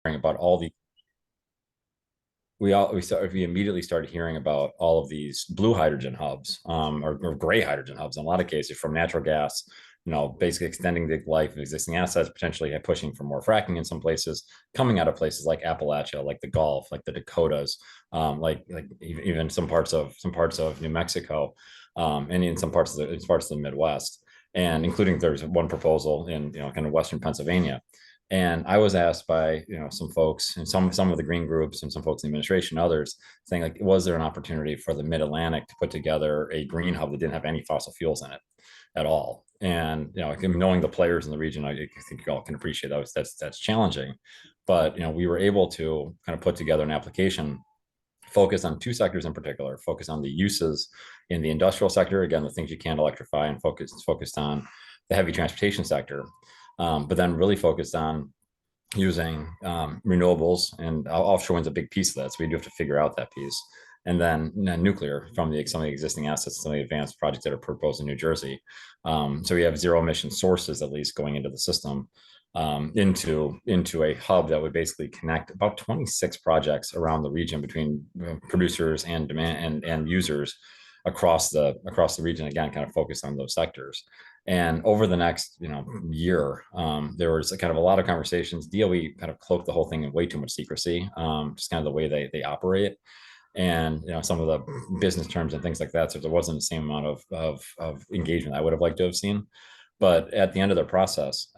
about all the we immediately started hearing about all of these blue hydrogen hubs, or gray hydrogen hubs in a lot of cases from natural gas, basically extending the life of existing assets, potentially pushing for more fracking in some places, coming out of places like Appalachia, like the Gulf, like the Dakotas, like even some parts of New Mexico, and in some parts of the Midwest, and including there's one proposal in kind of Western Pennsylvania. And I was asked by some folks and some of the green groups and some folks in the administration, others saying like, was there an opportunity for the Mid Atlantic to put together a green hub that didn't have any fossil fuels in it at all? And knowing the players in the region, I think you all can appreciate that's challenging. But we were able to kind of put together an application focus on two sectors in particular, focus on the uses in the industrial sector, again, the things you can't electrify, and focused on the heavy transportation sector, but then really focused on using renewables, and offshore wind's a big piece of that. So we do have to figure out that piece. And then nuclear from some of the existing assets, some of the advanced projects that are proposed in New Jersey. So we have zero emission sources at least going into the system, into a hub that would basically connect about 26 projects around the region between producers and demand and users across the region. Again, kind of focused on those sectors. And over the next year, there was kind of a lot of conversations. DOE kind of cloaked the whole thing in way too much secrecy, just kind of the way they operate, and some of the business terms and things like that. So there wasn't the same amount of engagement I would have liked to have seen. But at the end of the process,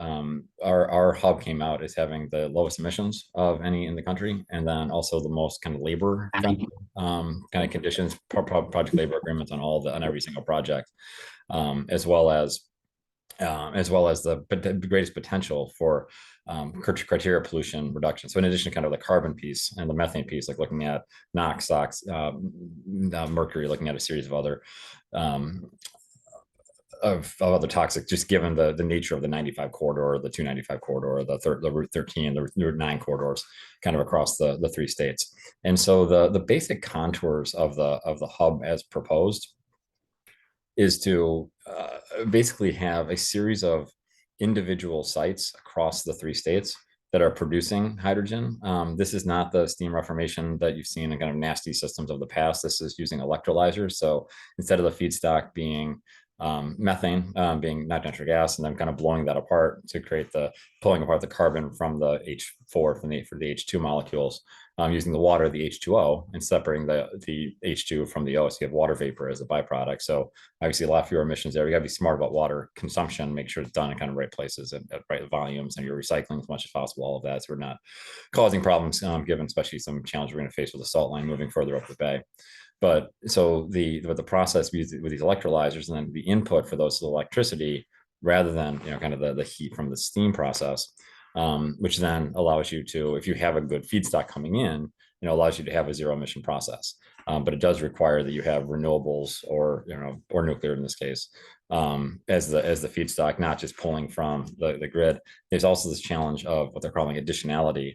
our hub came out as having the lowest emissions of any in the country, and then also the most kind of labor friendly kind of conditions, project labor agreements on every single project, as well as the greatest potential for criteria pollution reduction. So in addition to kind of the carbon piece and the methane piece, like looking at NOx, SOx, mercury, looking at a series of other other toxic, just given the nature of the 95 corridor, the 295 corridor, the Route 13, the Route 9 corridors, kind of across the three states. And so the basic contours of the hub as proposed is to basically have a series of individual sites across the three states that are producing hydrogen. This is not the steam reformation that you've seen in kind of nasty systems of the past. This is using electrolyzers. So instead of the feedstock being methane, being not natural gas, and then kind of blowing that apart to create pulling apart the carbon from the H4 for the H2 molecules, using the water, the H2O, and separating the H2 from the O. So you have water vapor as a byproduct. So obviously a lot fewer emissions there. You got to be smart about water consumption, make sure it's done in kind of right places and at right volumes, and you're recycling as much as possible, all of that. So we're not causing problems, given especially some challenges we're going to face with the salt line moving further up the bay. But so the process with these electrolyzers, and then the input for those electricity, rather than kind of the heat from the steam process, which then allows you to, if you have a good feedstock coming in, allows you to have a zero emission process. But it does require that you have renewables or nuclear in this case, as the feedstock, not just pulling from the grid. There's also this challenge of what they're calling additionality,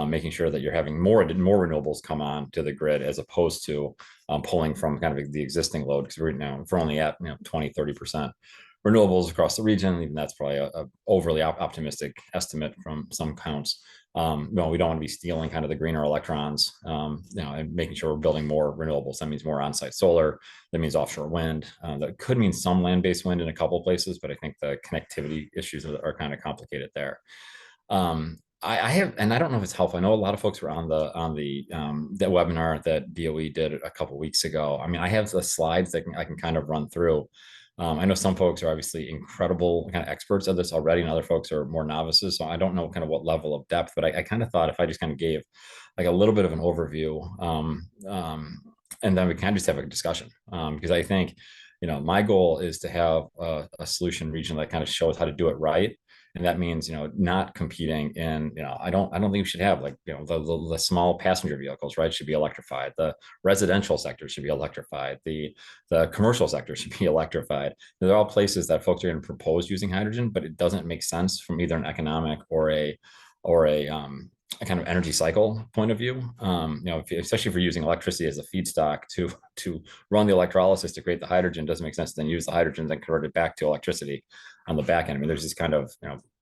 making sure that you're having more renewables come on to the grid as opposed to pulling from kind of the existing load, because we're only at 20-30% renewables across the region. Even that's probably a overly optimistic estimate from some counts. No, we don't want to be stealing kind of the greener electrons, and making sure we're building more renewables. That means more on-site solar. That means offshore wind. That could mean some land-based wind in a couple of places, but I think the connectivity issues are kind of complicated there. I have, and I don't know if it's helpful. I know a lot of folks were on the that webinar that DOE did a couple of weeks ago. I mean, I have the slides that I can kind of run through. I know some folks are obviously incredible kind of experts at this already, and other folks are more novices. So I don't know kind of what level of depth, but I kind of thought if I just kind of gave like a little bit of an overview, and then we can just have a discussion, because I think, my goal is to have a solution region that kind of shows how to do it right. And that means, not competing in, I don't think we should have like, the small passenger vehicles, right, should be electrified. The residential sector should be electrified. The commercial sector should be electrified. They're all places that folks are going to propose using hydrogen, but it doesn't make sense from either an economic or a kind of energy cycle point of view. Especially if we're using electricity as a feedstock to run the electrolysis to create the hydrogen, doesn't make sense to then use the hydrogen then convert it back to electricity on the back end. I mean, there's this kind of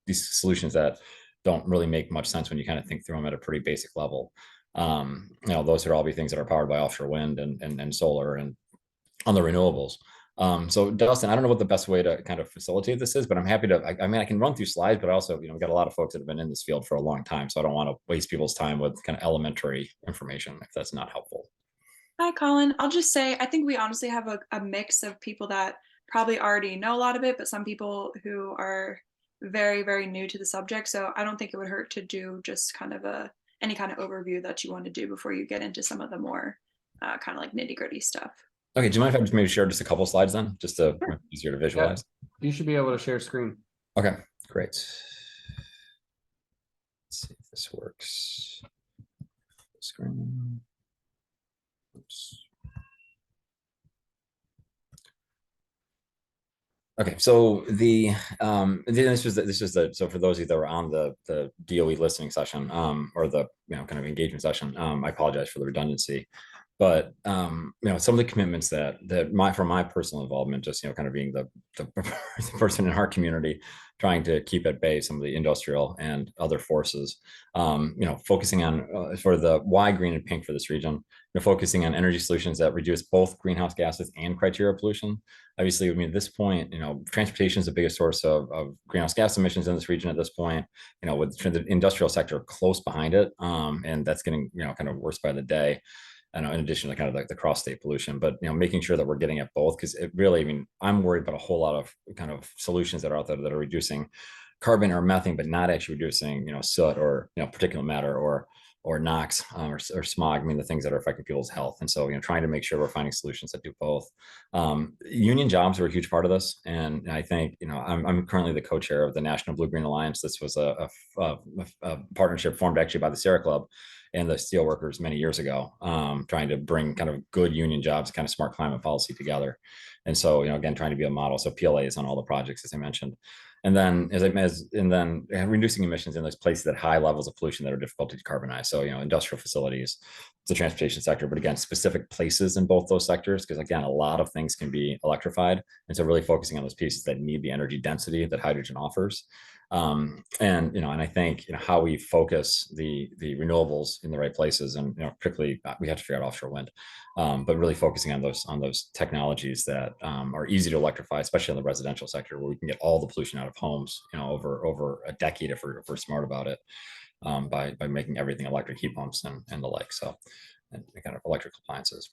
these solutions that don't really make much sense when you kind of think through them at a pretty basic level. Those would all be things that are powered by offshore wind and solar and on the renewables. So Dustin, I don't know what the best way to kind of facilitate this is, but I'm happy to, I mean, I can run through slides, but also, we've got a lot of folks that have been in this field for a long time. So I don't want to waste people's time with kind of elementary information if that's not helpful. Hi, Colin. I'll just say, I think we honestly have a mix of people that probably already know a lot of it, but some people who are very, very new to the subject. So I don't think it would hurt to do just kind of any kind of overview that you want to do before you get into some of the more kind of like nitty gritty stuff. Okay. Do you mind if I just maybe share just a couple slides then, just to Sure. easier to Yeah, visualize? you should be able to share screen. Okay, great. Let's see if this works. Screen. Oops. Okay, so this was the so for those of you that were on the DOE listening session or the kind of engagement session, I apologize for the redundancy, but some of the commitments from my personal involvement, just kind of being the person in our community trying to keep at bay some of the industrial and other forces, focusing on for the why green and pink for this region, focusing on energy solutions that reduce both greenhouse gases and criteria pollution. Obviously, I mean, at this point, transportation is the biggest source of greenhouse gas emissions in this region at this point, with the industrial sector close behind it. And that's getting, kind of worse by the day. In addition to kind of like the cross-state pollution, but making sure that we're getting at both, because it really, I mean, I'm worried about a whole lot of kind of solutions that are out there that are reducing carbon or methane, but not actually reducing, soot or particulate matter or NOx or smog. I mean, the things that are affecting people's health. And so, trying to make sure we're finding solutions that do both. Union jobs are a huge part of this, and I think I'm currently the co-chair of the National Blue Green Alliance. This was a partnership formed actually by the Sierra Club and the steelworkers many years ago, trying to bring kind of good union jobs, kind of smart climate policy together. And so, again, trying to be a model. So PLA is on all the projects, as I mentioned. And then reducing emissions in those places that high levels of pollution that are difficult to decarbonize. So, industrial facilities, the transportation sector, but again, specific places in both those sectors, because again, a lot of things can be electrified. And so really focusing on those pieces that need the energy density that hydrogen offers. And I think how we focus the renewables in the right places, and particularly we have to figure out offshore wind, but really focusing on those technologies that are easy to electrify, especially in the residential sector, where we can get all the pollution out of homes, over a decade if we're smart about it, by making everything electric, heat pumps and the like. So, and kind of electric appliances.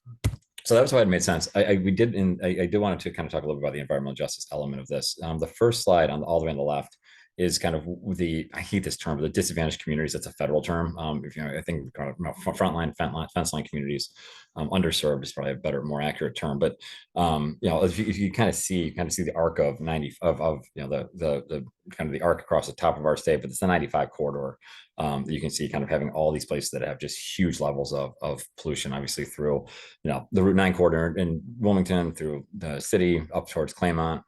So that was why it made sense. I did want to kind of talk a little bit about the environmental justice element of this. The first slide all the way on the left is kind of I hate this term, but the disadvantaged communities. That's a federal term. I think kind of frontline, fence line communities, underserved is probably a better, more accurate term. But if you kind of see the arc of the kind of the arc across the top of our state, but it's the 95 corridor. You can see kind of having all these places that have just huge levels of pollution, obviously through the Route 9 corridor in Wilmington, through the city up towards Claymont.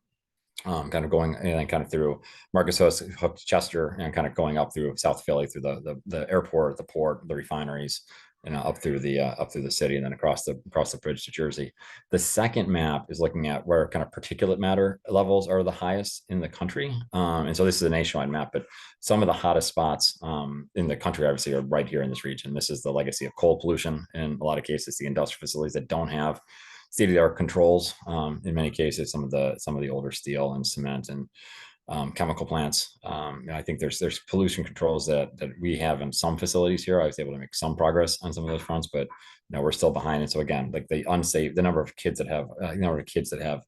Kind of going and kind of through Marcus Hook to Chester, and kind of going up through South Philly, through the airport, the port, the refineries, up through the city, and then across the bridge to Jersey. The second map is looking at where kind of particulate matter levels are the highest in the country, and so this is a nationwide map, but some of the hottest spots in the country obviously are right here in this region. This is the legacy of coal pollution in a lot of cases, the industrial facilities that don't have state-of-the-art controls. In many cases, some of the older steel and cement and chemical plants. I think there's pollution controls that we have in some facilities here. I was able to make some progress on some of those fronts, but we're still behind. And so again, like the number of kids that have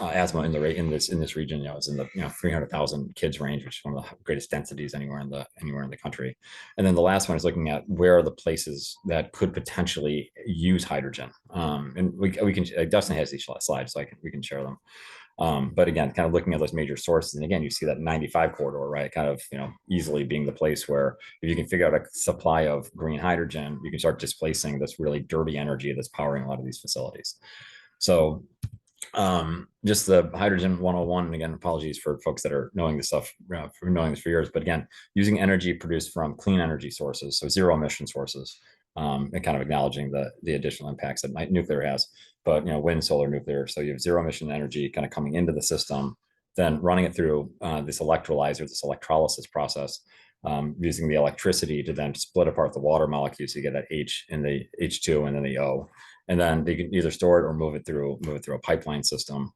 asthma in this region, is in the 300,000 kids range, which is one of the greatest densities anywhere in the country. And then the last one is looking at where are the places that could potentially use hydrogen. And we can Dustin has these slides, so we can share them. But again, kind of looking at those major sources, and again, you see that 95 corridor, right? Kind of, easily being the place where if you can figure out a supply of green hydrogen, you can start displacing this really dirty energy that's powering a lot of these facilities. So, just the hydrogen 101, and again, apologies for folks that are knowing this stuff, for knowing this for years, but again, using energy produced from clean energy sources, so zero emission sources, and kind of acknowledging the additional impacts that nuclear has, but wind, solar, nuclear. So you have zero emission energy kind of coming into the system then running it through this electrolyzer, this electrolysis process, using the electricity to then split apart the water molecules. So you get that H and the H2 and then the O. And then they can either store it or move it through a pipeline system.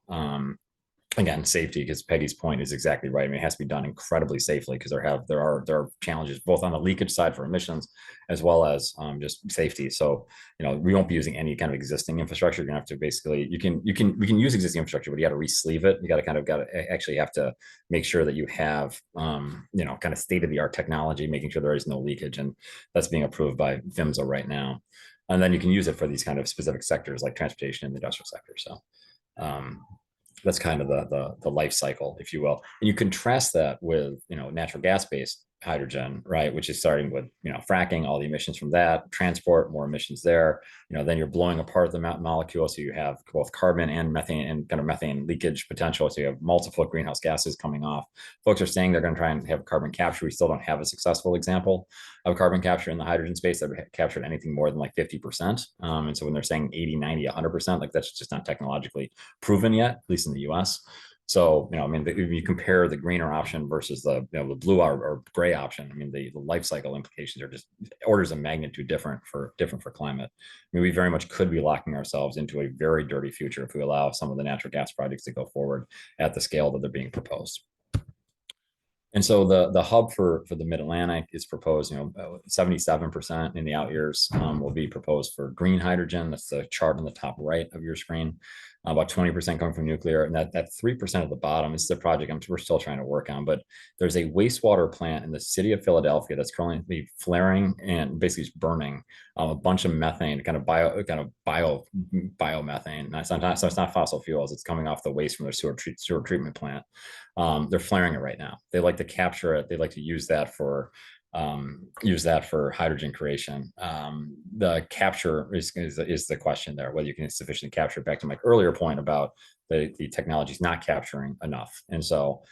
Again, safety, because Peggy's point is exactly right. I mean, it has to be done incredibly safely because there are challenges both on the leakage side for emissions as well as just safety. So, we won't be using any kind of existing infrastructure. You're gonna have to basically we can use existing infrastructure, but you got to re-sleeve it. You got to actually have to make sure that you have kind of state of the art technology, making sure there is no leakage, and that's being approved by PHMSA right now. And then you can use it for these kind of specific sectors like transportation and the industrial sector. So. That's kind of the life cycle, if you will. And you contrast that with natural gas based hydrogen, right, which is starting with fracking, all the emissions from that, transport, more emissions there. Then you're blowing apart the molecule, so you have both carbon and methane and kind of methane leakage potential. So you have multiple greenhouse gases coming off. Folks are saying they're going to try and have carbon capture. We still don't have a successful example of carbon capture in the hydrogen space that captured anything more than like 50%. And so when they're saying 80, 90, 100%, like that's just not technologically proven yet, at least in the US. So, I mean, if you compare the greener option versus the blue or gray option, I mean, the life cycle implications are just orders of magnitude different for climate. I mean, we very much could be locking ourselves into a very dirty future if we allow some of the natural gas projects to go forward at the scale that they're being proposed. And so the hub for the Mid-Atlantic is proposed, 77% in the out years will be proposed for green hydrogen. That's the chart on the top right of your screen. About 20% coming from nuclear, and that 3% at the bottom is the project we're still trying to work on. But there's a wastewater plant in the city of Philadelphia that's currently flaring and basically just burning a bunch of methane, kind of biomethane. So it's not fossil fuels. It's coming off the waste from their sewer treatment plant. They're flaring it right now. They like to capture it. They like to use that for hydrogen creation. The capture is the question there, whether you can sufficiently capture it. Back to my earlier point about the technology is not capturing enough. And so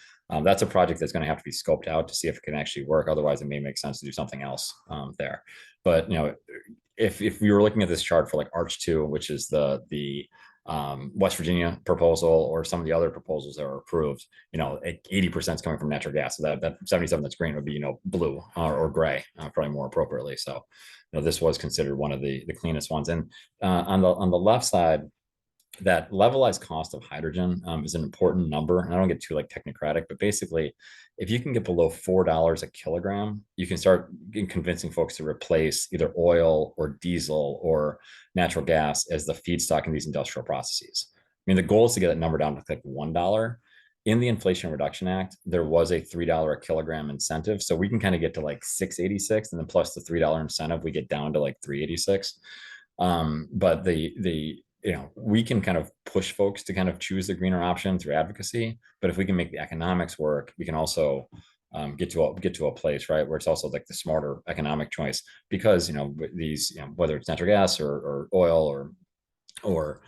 that's a project that's going to have to be scoped out to see if it can actually work. Otherwise, it may make sense to do something else there. But if we were looking at this chart for like Arch2, which is the West Virginia proposal, or some of the other proposals that are approved, 80% is coming from natural gas. So that 77 that's green would be, blue or gray, probably more appropriately. So, this was considered one of the cleanest ones. And on the left side, that levelized cost of hydrogen is an important number. And I don't get too technocratic, but basically, if you can get below $4 a kilogram, you can start convincing folks to replace either oil or diesel or natural gas as the feedstock in these industrial processes. I mean, the goal is to get that number down to like $1. In the Inflation Reduction Act, there was a $3 a kilogram incentive. So we can kind of get to like 686, and then plus the $3 incentive, we get down to like 386. But we can kind of push folks to kind of choose the greener option through advocacy. But if we can make the economics work, we can also get to a place, right, where it's also like the smarter economic choice, because these whether it's natural gas or oil or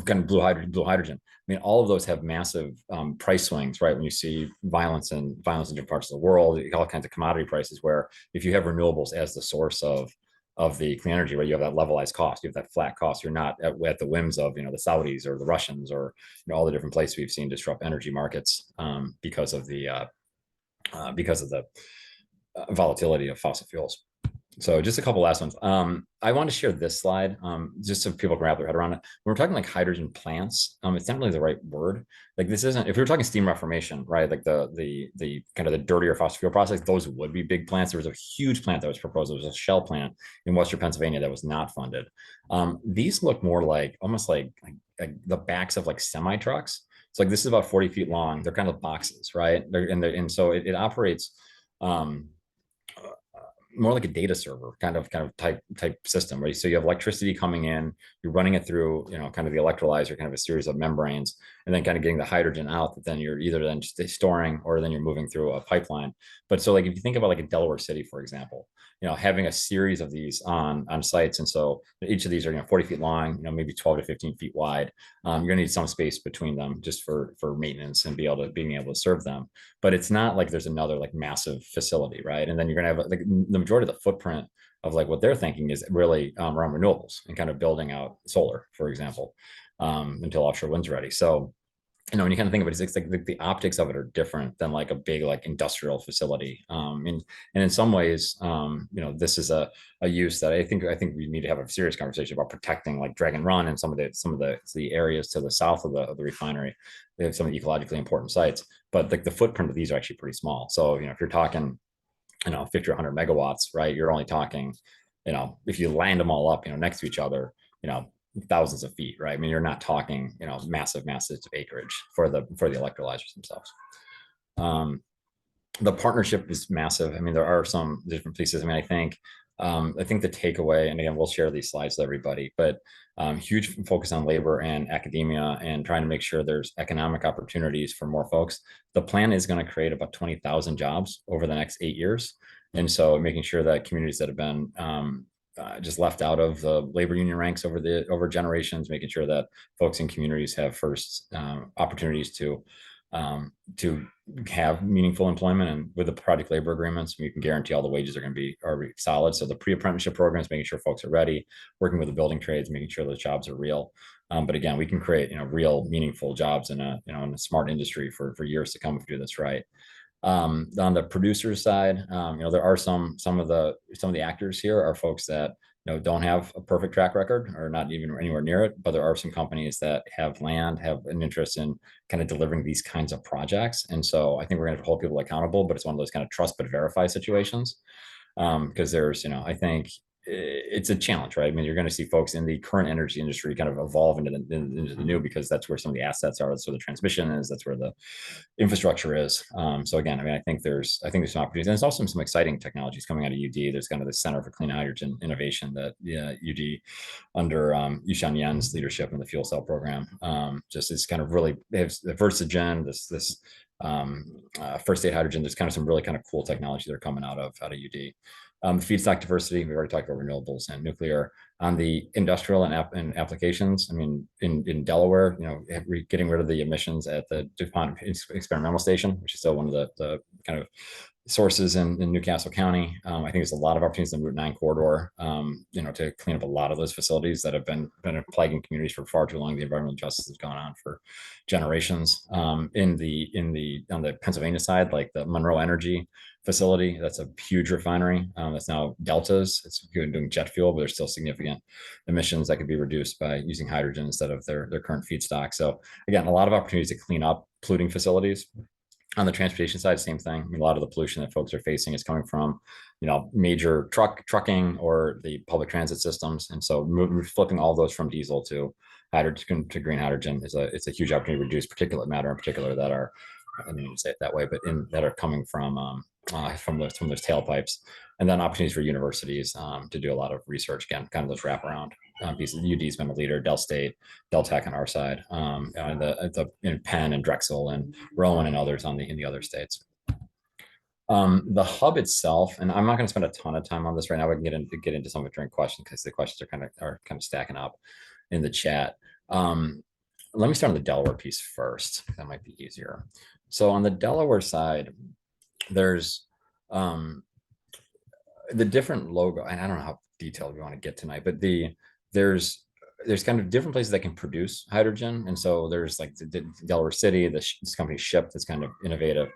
kind of blue hydrogen. I mean, all of those have massive price swings, right? When you see violence in different parts of the world, all kinds of commodity prices, where if you have renewables as the source of the clean energy, right, you have that levelized cost, you have that flat cost. You're not at the whims of the Saudis or the Russians or all the different places we've seen disrupt energy markets because of the volatility of fossil fuels. So just a couple last ones. I want to share this slide just so people can wrap their head around it. When we're talking like hydrogen plants, it's not really the right word. Like this isn't, if we were talking steam reformation, right? Like the kind of the dirtier fossil fuel process, those would be big plants. There was a huge plant that was proposed. There was a Shell plant in Western Pennsylvania that was not funded. These look more like almost like the backs of like semi trucks. So like this is about 40 feet long. They're kind of boxes, right? And so it operates more like a data server kind of type system, right? So you have electricity coming in, you're running it through, kind of the electrolyzer, kind of a series of membranes, and then kind of getting the hydrogen out that then you're either then just storing or then you're moving through a pipeline. But so like if you think about like a Delaware City, for example, having a series of these on sites, and so each of these are 40 feet long, maybe 12 to 15 feet wide. You're gonna need some space between them just for maintenance and being able to serve them. But it's not like there's another like massive facility, right? And then you're gonna have like the majority of the footprint of like what they're thinking is really around renewables and kind of building out solar, for example, until offshore wind's ready. So when you kind of think about it, it's like the optics of it are different than like a big like industrial facility. And in some ways, this is a use that I think we need to have a serious conversation about protecting like Dragon Run and some of the areas to the south of the refinery. They have some of the ecologically important sites, but like the footprint of these are actually pretty small. So if you're talking 50 or 100 megawatts, right, you're only talking, if you land them all up, next to each other, thousands of feet, right? I mean, you're not talking, massive acreage for the electrolyzers themselves. The partnership is massive. I mean, there are some different pieces. I mean, I think the takeaway, and again, we'll share these slides with everybody, but huge focus on labor and academia and trying to make sure there's economic opportunities for more folks. The plan is going to create about 20,000 jobs over the next 8 years. And so making sure that communities that have been just left out of the labor union ranks over generations, making sure that folks in communities have first opportunities to have meaningful employment. And with the project labor agreements, you can guarantee all the wages are going to be solid. So the pre-apprenticeship programs, making sure folks are ready, working with the building trades, making sure those jobs are real. But again, we can create real meaningful jobs in a smart industry for years to come if we do this right. On the producer side, there are some of the actors here are folks that don't have a perfect track record or not even anywhere near it, but there are some companies that have land, have an interest in kind of delivering these kinds of projects. And so I think we're going to hold people accountable, but it's one of those kind of trust but verify situations. Because there's, I think it's a challenge, right? I mean, you're going to see folks in the current energy industry kind of evolve into the new, because that's where some of the assets are. That's where the transmission is. That's where the infrastructure is. So again, I mean, I think there's some opportunities, and there's also some exciting technologies coming out of UD. There's kind of the Center for Clean Hydrogen Innovation that UD under Yushan Yen's leadership in the fuel cell program just is kind of really, they have the Versagen, this first state hydrogen. There's kind of some really kind of cool technology that are coming out of UD. Feedstock diversity, we already talked about renewables and nuclear. On the industrial and applications, I mean, in Delaware, getting rid of the emissions at the DuPont experimental station, which is still one of the kind of sources in Newcastle County. I think there's a lot of opportunities in the Route 9 corridor, to clean up a lot of those facilities that have been plaguing communities for far too long. The environmental justice has gone on for generations. On the Pennsylvania side, like the Monroe Energy facility, that's a huge refinery. That's now Delta's. It's doing jet fuel, but there's still significant emissions that could be reduced by using hydrogen instead of their current feedstock. So again, a lot of opportunities to clean up polluting facilities. On the transportation side, same thing. I mean, a lot of the pollution that folks are facing is coming from, major trucking or the public transit systems. And so flipping all those from diesel to hydrogen to green hydrogen it's a huge opportunity to reduce particulate matter in particular that are, I didn't even say it that way, but that are coming from those tailpipes. And then opportunities for universities to do a lot of research, again, kind of those wraparound pieces. UD's been a leader, Del State, Del Tech on our side, in Penn and Drexel and Rowan and others in the other states. The hub itself, and I'm not going to spend a ton of time on this right now. We can get into some of it during questions, because the questions are kind of stacking up in the chat. Let me start on the Delaware piece first. That might be easier. So on the Delaware side, there's the different logo, and I don't know how detailed we want to get tonight, but there's kind of different places that can produce hydrogen. And so there's like the Delaware City, this company Ship, that's kind of innovative.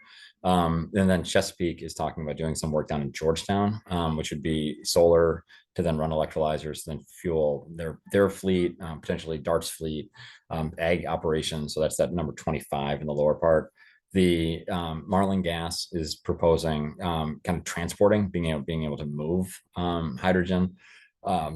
And then Chesapeake is talking about doing some work down in Georgetown, which would be solar to then run electrolyzers, then fuel their fleet, potentially Dart's fleet, ag operations. So that's that number 25 in the lower part. The Marlin Gas is proposing kind of transporting, being able to move hydrogen,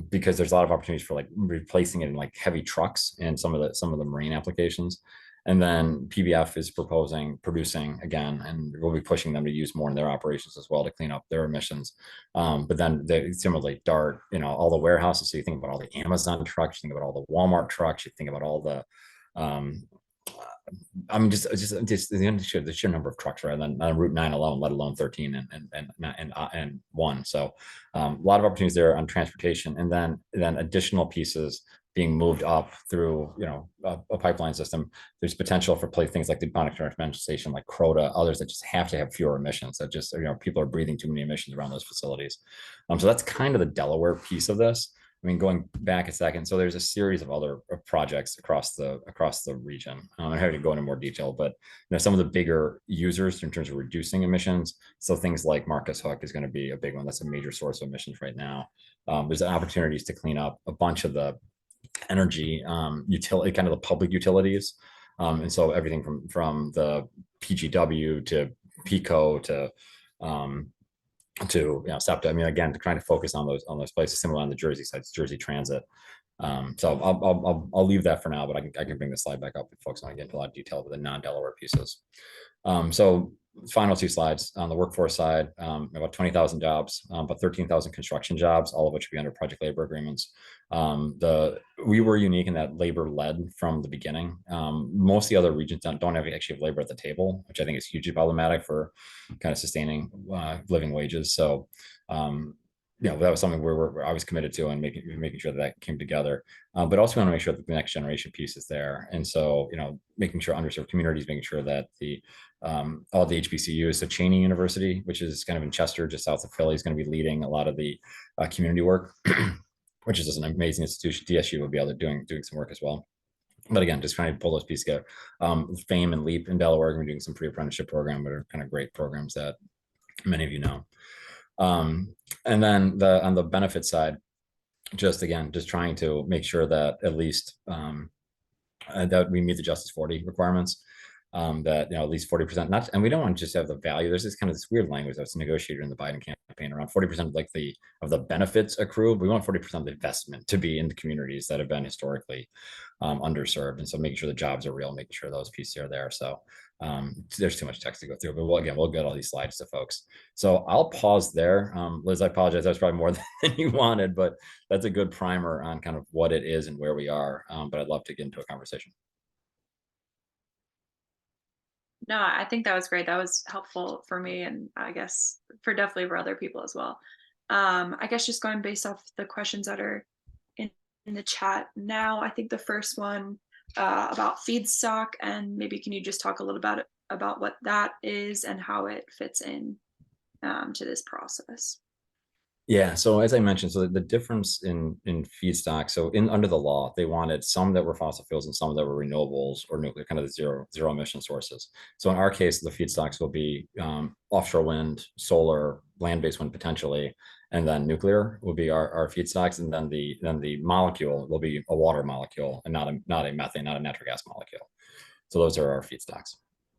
because there's a lot of opportunities for like replacing it in like heavy trucks and some of the marine applications. And then PBF is producing again, and we'll be pushing them to use more in their operations as well to clean up their emissions. But then similarly, Dart, all the warehouses. So you think about all the Amazon trucks, you think about all the Walmart trucks, you think about all the just the sheer number of trucks rather than on Route 9 alone, let alone 13 and 1. So a lot of opportunities there on transportation, and then additional pieces being moved up through, a pipeline system. There's potential for things like the Bonnet Transmission Station, like Crota, others that just have to have fewer emissions. That just, people are breathing too many emissions around those facilities. So that's kind of the Delaware piece of this. I mean, going back a second, so there's a series of other projects across the region. I'm happy to go into more detail, but some of the bigger users in terms of reducing emissions. So things like Marcus Hook is going to be a big one. That's a major source of emissions right now. There's opportunities to clean up a bunch of the energy utility, kind of the public utilities, and so everything from the PGW to PICO to SEPTA. I mean, again, to kind of focus on those places, similar on the Jersey side, Jersey Transit. So I'll leave that for now, but I can bring the slide back up if folks want to get into a lot of detail with the non-Delaware pieces. So final two slides on the workforce side, about 20,000 jobs, about 13,000 construction jobs, all of which will be under project labor agreements. We were unique in that labor led from the beginning. Most of the other regions don't actually have labor at the table, which I think is hugely problematic for kind of sustaining living wages. So that was something we're always committed to, and making sure that came together. But also want to make sure that the next generation piece is there. And so, making sure underserved communities, making sure that all the HBCUs, so Cheney University, which is kind of in Chester, just south of Philly, is going to be leading a lot of the community work, which is just an amazing institution. DSU will be able to doing some work as well. But again, just trying to pull those pieces together. FAME and LEAP in Delaware, we're doing some pre-apprenticeship program, but are kind of great programs that many of you know. And then on the benefit side, just trying to make sure that at least that we meet the Justice 40 requirements. That at least 40%, and we don't want to just have the value. There's this weird language that's negotiated in the Biden campaign around 40% of the benefits accrue. We want 40% of the investment to be in the communities that have been historically underserved, and so making sure the jobs are real, making sure those pieces are there. So there's too much text to go through, but we'll get all these slides to folks. So I'll pause there. Liz, I apologize. That was probably more than you wanted, but that's a good primer on kind of what it is and where we are. But I'd love to get into a conversation. No, I think that was great. That was helpful for me, and I guess definitely for other people as well. I guess just going based off the questions that are in the chat now, I think the first one about feedstock, and maybe can you just talk a little about what that is and how it fits in to this process? Yeah. So as I mentioned, so the difference in feedstock. So under the law, they wanted some that were fossil fuels and some that were renewables or nuclear, kind of the zero emission sources. So in our case, the feedstocks will be offshore wind, solar, land-based wind potentially, and then nuclear will be our feedstocks, and then the molecule will be a water molecule and not a methane, not a natural gas molecule. So those are our feedstocks.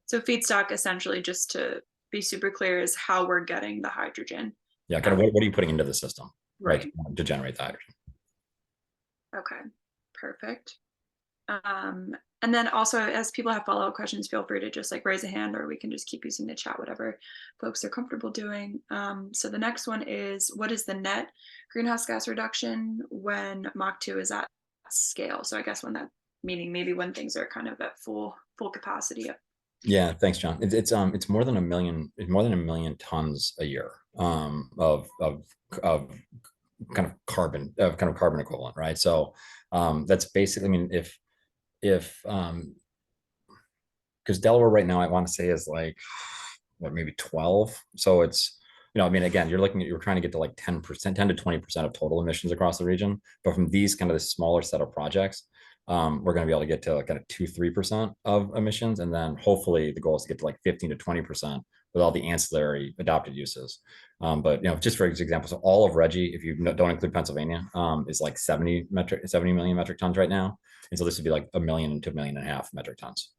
So feedstock, essentially, just to be super clear, is how we're getting the hydrogen. Yeah, kind of what are you putting into the system, right, to generate the hydrogen? Okay, perfect. And then also, as people have follow-up questions, feel free to just raise a hand, or we can just keep using the chat, whatever folks are comfortable doing. So the next one is, what is the net greenhouse gas reduction when Mach2 is at scale? So I guess meaning maybe when things are kind of at full capacity. Yeah, thanks, John. It's more than a million. It's more than 1 million tons a year of kind of carbon equivalent, right? So that's basically, I mean, if because Delaware right now, I want to say is maybe 12. So it's, I mean, again, you're trying to get to 10%, 10 to 20% of total emissions across the region. But from these kind of the smaller set of projects, we're going to be able to get to kind of 2-3% of emissions. And then hopefully the goal is to get to 15 to 20% with all the ancillary adopted uses. But just for example, so all of Reggie, if you don't include Pennsylvania, is 70 million metric tons right now. And so this would be 1 million to 1.5 million metric tons.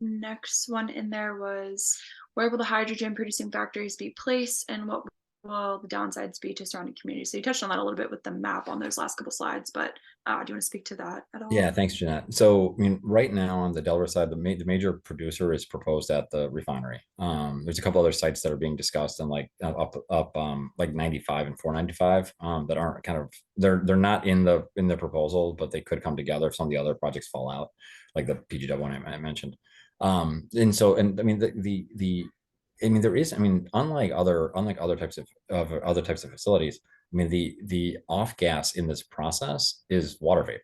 Next one in there was, where will the hydrogen producing factories be placed, and what will the downsides be to surrounding communities? So you touched on that a little bit with the map on those last couple slides, but do you want to speak to that at all? Yeah, thanks, Jeanette. So, I mean, right now on the Delaware side, the major producer is proposed at the refinery. There's a couple other sites that are being discussed, and up 95 and 495 that aren't kind of, they're not in the proposal, but they could come together if some of the other projects fall out, like the PGW one I mentioned. And I mean, I mean, there is, I mean, unlike other types of facilities, I mean, the off gas in this process is water vapor,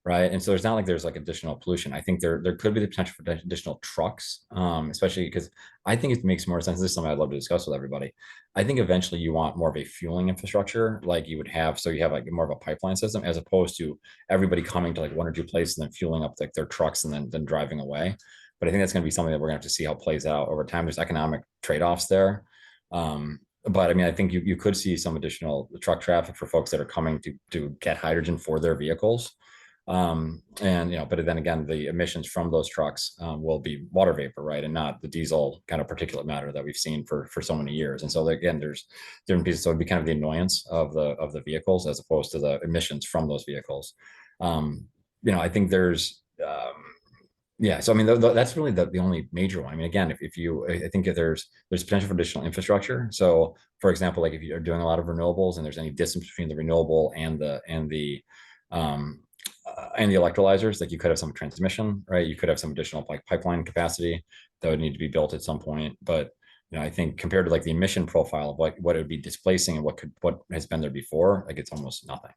right? And so it's not like there's like additional pollution. I think there could be the potential for additional trucks, especially because I think it makes more sense. This is something I'd love to discuss with everybody. I think eventually you want more of a fueling infrastructure, like you would have, so you have like more of a pipeline system, as opposed to everybody coming to like one or two places and then fueling up like their trucks and then driving away. But I think that's going to be something that we're going to have to see how it plays out over time. There's economic trade-offs there. But I mean, I think you could see some additional truck traffic for folks that are coming to get hydrogen for their vehicles. And but then again, the emissions from those trucks will be water vapor, right, and not the diesel kind of particulate matter that we've seen for so many years. And so again, there's different pieces. So it'd be kind of the annoyance of the vehicles as opposed to the emissions from those vehicles. I think there's yeah, so I mean that's really the only major one. I mean, again, if you, I think if there's potential for additional infrastructure. So, for example, like if you're doing a lot of renewables and there's any distance between the renewable and the electrolyzers, like you could have some transmission, right? You could have some additional like pipeline capacity that would need to be built at some point. But I think compared to like the emission profile of what it would be displacing and what has been there before, like it's almost nothing.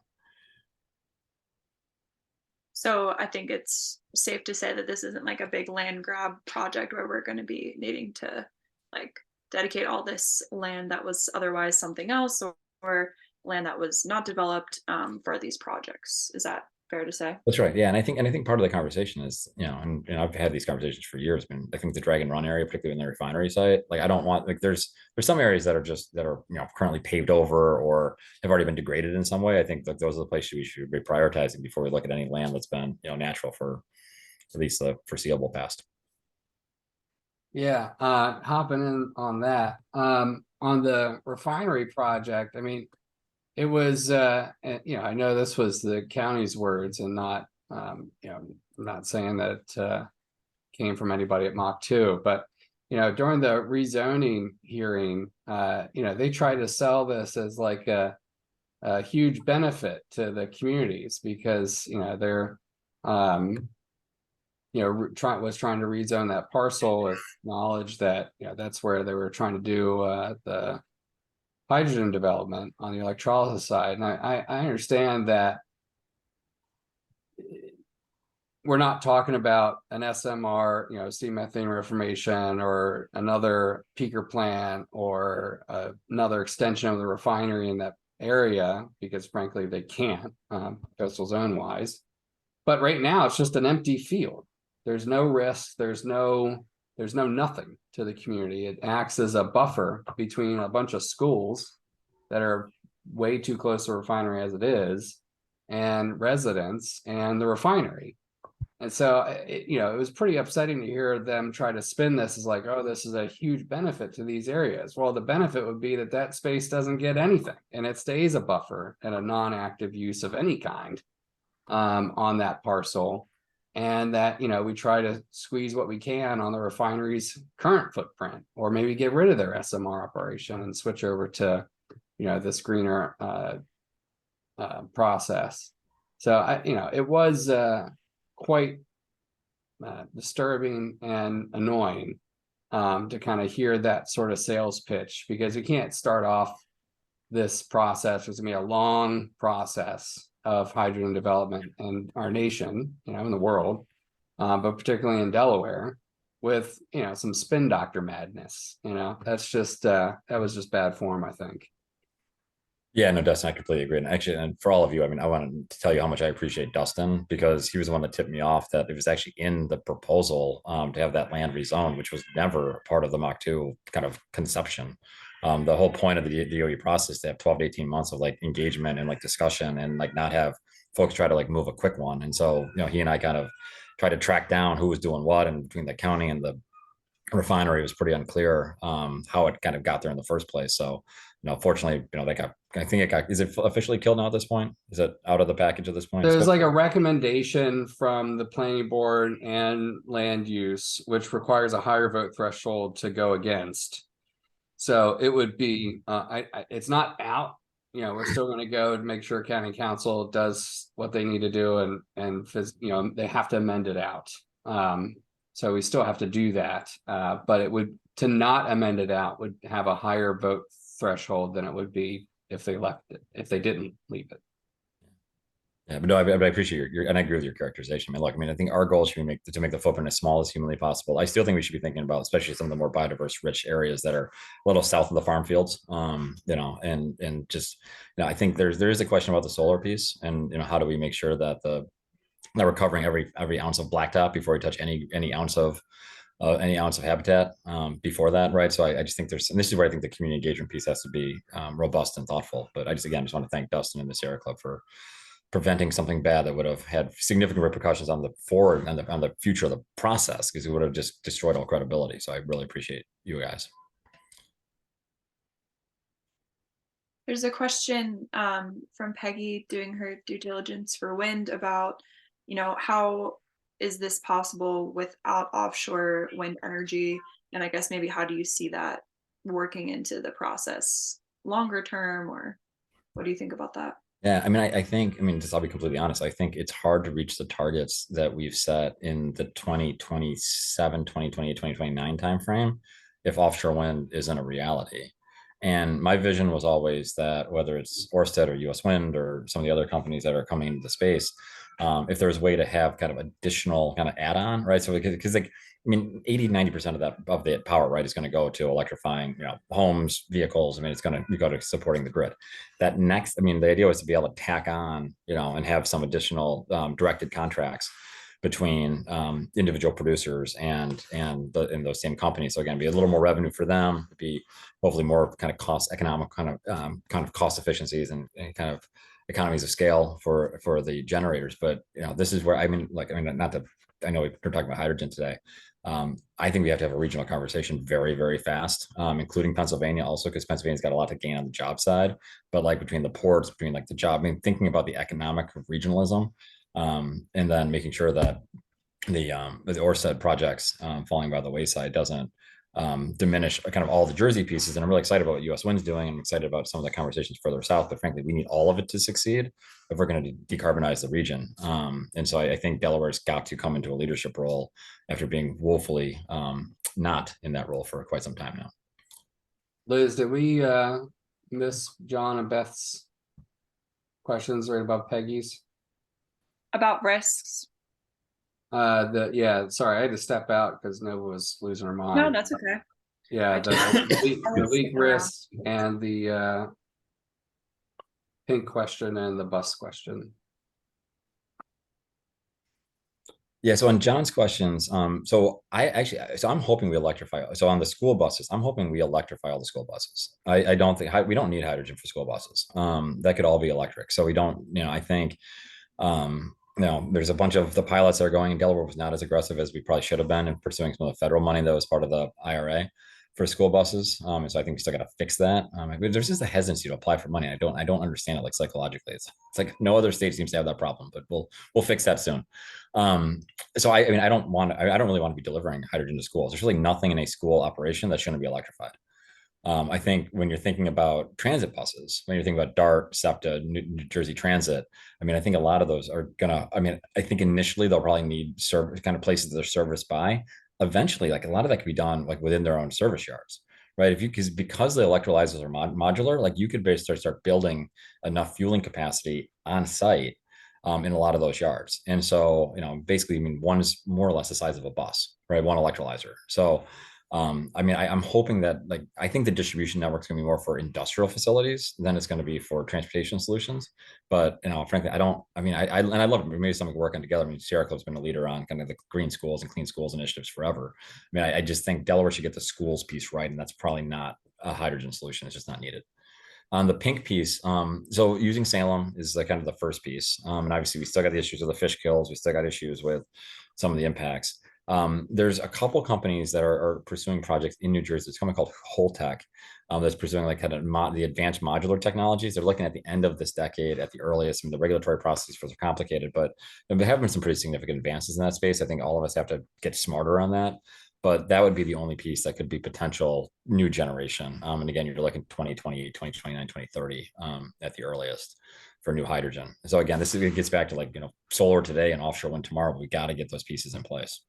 So I think it's safe to say that this isn't like a big land grab project where we're going to be needing to like dedicate all this land that was otherwise something else, or land that was not developed for these projects. Is that fair to say? That's right. Yeah. And I think part of the conversation is, and I've had these conversations for years, but I think the Dragon Run area, particularly in the refinery site, like I don't want, like there's some areas that are currently paved over or have already been degraded in some way. I think that those are the places we should be prioritizing before we look at any land that's been, natural for at least the foreseeable past. Yeah, hopping in on that. On the refinery project, I mean, it was I know this was the county's words and not I'm not saying that it came from anybody at Mach 2, but during the rezoning hearing, they tried to sell this as like a huge benefit to the communities because they're trying to rezone that parcel with knowledge that that's where they were trying to do the hydrogen development on the electrolysis side. And I understand that we're not talking about an SMR, steam methane reformation, or another peaker plant, or another extension of the refinery in that area, because frankly they can't, coastal zone wise. But right now it's just an empty field. There's no risk. There's no nothing to the community. It acts as a buffer between a bunch of schools that are way too close to the refinery as it is, and residents and the refinery. And so, it was pretty upsetting to hear them try to spin this as like, oh, this is a huge benefit to these areas. Well, the benefit would be that space doesn't get anything, and it stays a buffer and a non-active use of any kind on that parcel. And that, we try to squeeze what we can on the refinery's current footprint, or maybe get rid of their SMR operation and switch over to, this greener process. So it was quite disturbing and annoying to kind of hear that sort of sales pitch, because you can't start off this process. It's gonna be a long process of hydrogen development in our nation, in the world, but particularly in Delaware, with some spin doctor madness. That's just that was just bad form, I think. Yeah, no, Dustin, I completely agree. And actually, and for all of you, I mean, I wanted to tell you how much I appreciate Dustin, because he was the one that tipped me off that it was actually in the proposal to have that land rezoned, which was never part of the Mach 2 kind of conception. The whole point of the DOE process to have 12 to 18 months of like engagement and like discussion, and like not have folks try to like move a quick one. And so, he and I kind of tried to track down who was doing what, and between the county and the refinery, it was pretty unclear how it kind of got there in the first place. So, fortunately, they got, I think it got, is it officially killed now at this point? Is it out of the package at this point? There's like a recommendation from the planning board and land use, which requires a higher vote threshold to go against. So it would be, it's not out. We're still going to go and make sure county council does what they need to do, and they have to amend it out. So we still have to do that, but it would to not amend it out would have a higher vote threshold than it would be if they left it, if they didn't leave it. Yeah, but no, I appreciate and I agree with your characterization. I mean, look, I mean, I think our goal should be to make the footprint as small as humanly possible. I still think we should be thinking about, especially some of the more biodiverse, rich areas that are a little south of the farm fields. You know, and just, you know, I think there is a question about the solar piece, and you know, how do we make sure that that we're covering every ounce of blacktop before we touch any ounce of habitat before that, right? So I just think and this is where I think the community engagement piece has to be robust and thoughtful. But I just want to thank Dustin and the Sierra Club for preventing something bad that would have had significant repercussions on the forward and on the future of the process, because it would have just destroyed all credibility. So I really appreciate you guys. There's a question from Peggy doing her due diligence for wind about, you know, how is this possible without offshore wind energy? And I guess maybe how do you see that working into the process longer term, or what do you think about that? Yeah, I mean, I think, I mean, just I'll be completely honest. I think it's hard to reach the targets that we've set in the 2027, 2028, 2029 timeframe if offshore wind isn't a reality. And my vision was always that whether it's Ørsted or US Wind or some of the other companies that are coming into the space, if there's a way to have kind of additional kind of add-on, right? So because like, I mean, 80-90% of the power, right, is going to go to electrifying, you know, homes, vehicles. I mean, it's going to go to supporting the grid. That next, I mean, the idea was to be able to tack on, you know, and have some additional directed contracts between individual producers and in those same companies. So again, be a little more revenue for them, be hopefully more kind of cost economic kind of cost efficiencies and kind of economies of scale for the generators. But you know, this is where I mean, not that I know we're talking about hydrogen today. I think we have to have a regional conversation very, very fast, including Pennsylvania also, because Pennsylvania's got a lot to gain on the job side. But like between the ports, between like the job, I mean, thinking about the economic of regionalism, and then making sure that the Ørsted projects falling by the wayside doesn't diminish kind of all the Jersey pieces. And I'm really excited about what US Wind's doing. I'm excited about some of the conversations further south, but frankly, we need all of it to succeed if we're going to decarbonize the region. And so I think Delaware's got to come into a leadership role after being woefully not in that role for quite some time now. Liz, did we miss John and Beth's questions right above Peggy's? About risks. Yeah, sorry, I had to step out because Nova was losing her mind. No, that's okay. Yeah, the leak risk and the pink question and the bus question. Yeah, so on John's questions, so I'm hoping we electrify. So on the school buses, I'm hoping we electrify all the school buses. I don't think we don't need hydrogen for school buses. That could all be electric. So we don't, you know, I think, you know, there's a bunch of the pilots that are going, and Delaware was not as aggressive as we probably should have been in pursuing some of the federal money that was part of the IRA for school buses. And so I think we still got to fix that. There's just a hesitancy to apply for money. I don't understand it, like psychologically. It's like no other state seems to have that problem, but we'll fix that soon. So I mean, I don't really want to be delivering hydrogen to schools. There's really nothing in a school operation that shouldn't be electrified. I think when you're thinking about transit buses, when you're thinking about DART, SEPTA, New Jersey Transit, I mean, I think a lot of those are gonna, I mean, I think initially they'll probably need service kind of places that they're serviced by. Eventually, like a lot of that can be done like within their own service yards, right? Because the electrolyzers are modular, like you could basically start building enough fueling capacity on site in a lot of those yards. And so, you know, basically, I mean, one is more or less the size of a bus, right? One electrolyzer. So I mean, I'm hoping that like I think the distribution network is going to be more for industrial facilities than it's going to be for transportation solutions. But you know, frankly, I don't. I mean, I love it. We made something working together. I mean, Sierra Club's been a leader on kind of the green schools and clean schools initiatives forever. I mean, I just think Delaware should get the schools piece right, and that's probably not a hydrogen solution. It's just not needed. On the pink piece, so using Salem is like kind of the first piece, and obviously we still got the issues with the fish kills. We still got issues with some of the impacts. There's a couple companies that are pursuing projects in New Jersey. It's a company called Holtec that's pursuing like kind of the advanced modular technologies. They're looking at the end of this decade at the earliest. I mean, the regulatory processes for are complicated, but there have been some pretty significant advances in that space. I think all of us have to get smarter on that. But that would be the only piece that could be potential new generation. And again, you're looking 2028, 2029, 2030 at the earliest for new hydrogen. So again, this gets back to like, you know, solar today and offshore wind tomorrow. We got to get those pieces in place.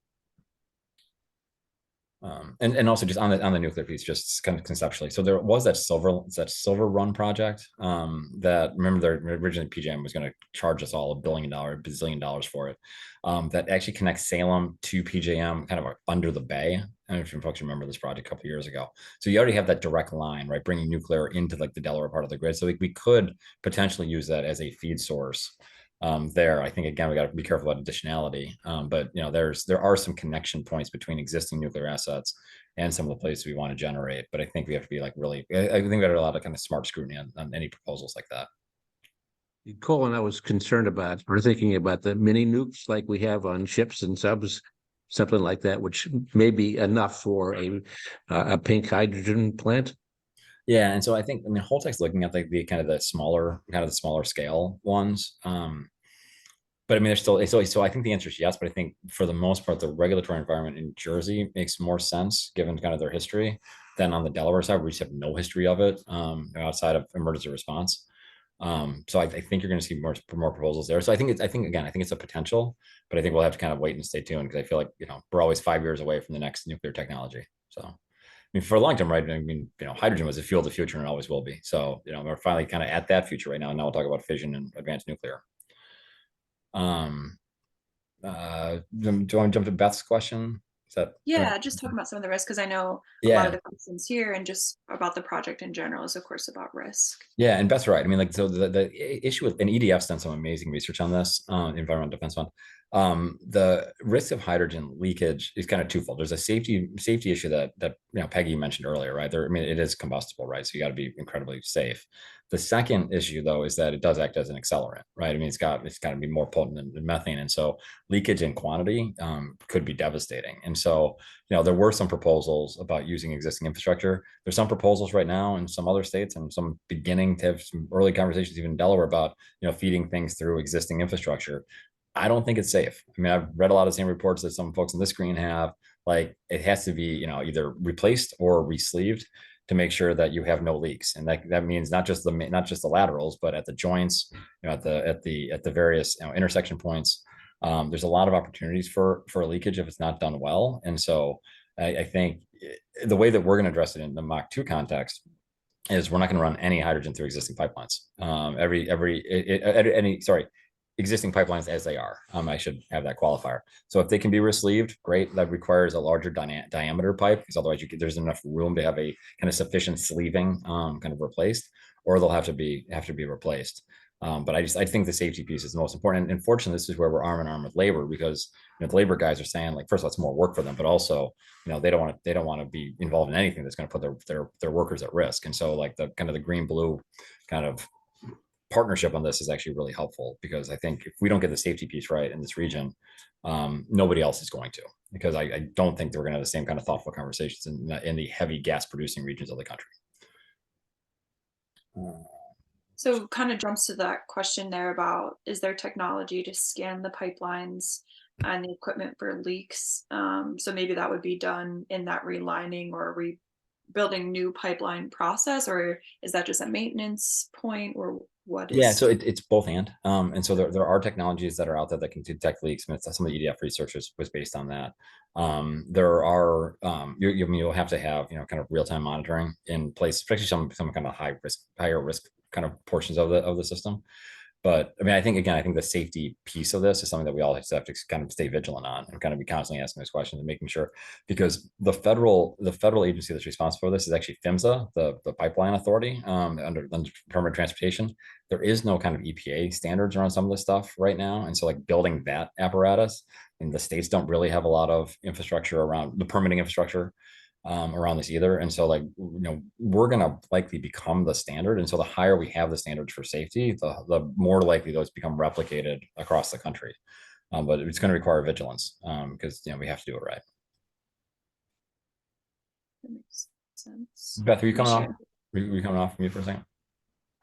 And also just on the nuclear piece, just kind of conceptually. So there was that Silver Run project that, remember, originally PJM was going to charge us all $1 bazillion dollars for it. That actually connects Salem to PJM, kind of under the bay. I don't know if you folks remember this project a couple of years ago. So you already have that direct line, right, bringing nuclear into like the Delaware part of the grid. So we could potentially use that as a feed source there. I think, again, we got to be careful about additionality, but there are some connection points between existing nuclear assets and some of the places we want to generate. But I think we have to be like really, I think we got a lot of kind of smart scrutiny on any proposals like that. Colin, I was concerned about, or thinking about the mini nukes like we have on ships and subs, something like that, which may be enough for a pink hydrogen plant. Yeah, and so I think, I mean, Holtec's looking at like the kind of the smaller scale ones. But I mean, there's still, so I think the answer is yes, but I think for the most part, the regulatory environment in Jersey makes more sense given kind of their history than on the Delaware side, where we just have no history of it outside of emergency response. So I think you're going to see more proposals there. So I think it's a potential, but I think we'll have to kind of wait and stay tuned, because I feel like, we're always 5 years away from the next nuclear technology. So, I mean, for a long time, right? I mean, hydrogen was the fuel of the future and it always will be. So, we're finally kind of at that future right now. And now we'll talk about fission and advanced nuclear. Do you want to jump to Beth's question? Yeah, just talking about some of the risks, because I know a lot of the questions here and just about the project in general is, of course, about risk. Yeah, and Beth's right. I mean, like, so the issue with, and EDF's done some amazing research on this, Environmental Defense Fund. The risk of hydrogen leakage is kind of twofold. There's a safety issue that Peggy mentioned earlier, right? I mean, it is combustible, right? So you got to be incredibly safe. The second issue, though, is that it does act as an accelerant, right? I mean, it's got to be more potent than methane, and so leakage in quantity could be devastating. And so, there were some proposals about using existing infrastructure. There's some proposals right now in some other states, and some beginning to have some early conversations, even in Delaware, about feeding things through existing infrastructure. I don't think it's safe. I mean, I've read a lot of the same reports that some folks on this screen have. Like, it has to be, either replaced or re-sleeved to make sure that you have no leaks, and that means not just the laterals, but at the joints, at the various intersection points. There's a lot of opportunities for leakage if it's not done well, and so I think the way that we're going to address it in the Mach2 context is we're not going to run any hydrogen through existing pipelines. Existing pipelines as they are. I should have that qualifier. So if they can be re-sleeved, great. That requires a larger diameter pipe, because otherwise there's enough room to have a kind of sufficient sleeving kind of replaced, or they'll have to be replaced. But I think the safety piece is the most important. And unfortunately, this is where we're arm in arm with labor, because the labor guys are saying, like, first of all, it's more work for them, but also, they don't want to be involved in anything that's going to put their workers at risk. And so, like, the kind of the green blue kind of partnership on this is actually really helpful, because I think if we don't get the safety piece right in this region, nobody else is going to, because I don't think they're going to have the same kind of thoughtful conversations in the heavy gas producing regions of the country. So kind of jumps to that question there about, is there technology to scan the pipelines and the equipment for leaks? So maybe that would be done in that relining or rebuilding new pipeline process, or is that just a maintenance point, or what is? Yeah, so it's both and so there are technologies that are out there that can detect leaks. And some of the EDF research was based on that. There are you'll have to have kind of real-time monitoring in place, especially some kind of higher risk kind of portions of the system. But I mean, I think the safety piece of this is something that we all have to kind of stay vigilant on, and kind of be constantly asking those questions and making sure, because the federal agency that's responsible for this is actually PHMSA, the pipeline authority under Department of Transportation. There is no kind of EPA standards around some of this stuff right now, and so, like, building that apparatus, and the states don't really have a lot of infrastructure around the permitting infrastructure around this either. And so, like, we're going to likely become the standard. And so the higher we have the standards for safety, the more likely those become replicated across the country. But it's going to require vigilance because we have to do it right. That makes sense. Beth, are you coming off? Were you coming off from you for a second?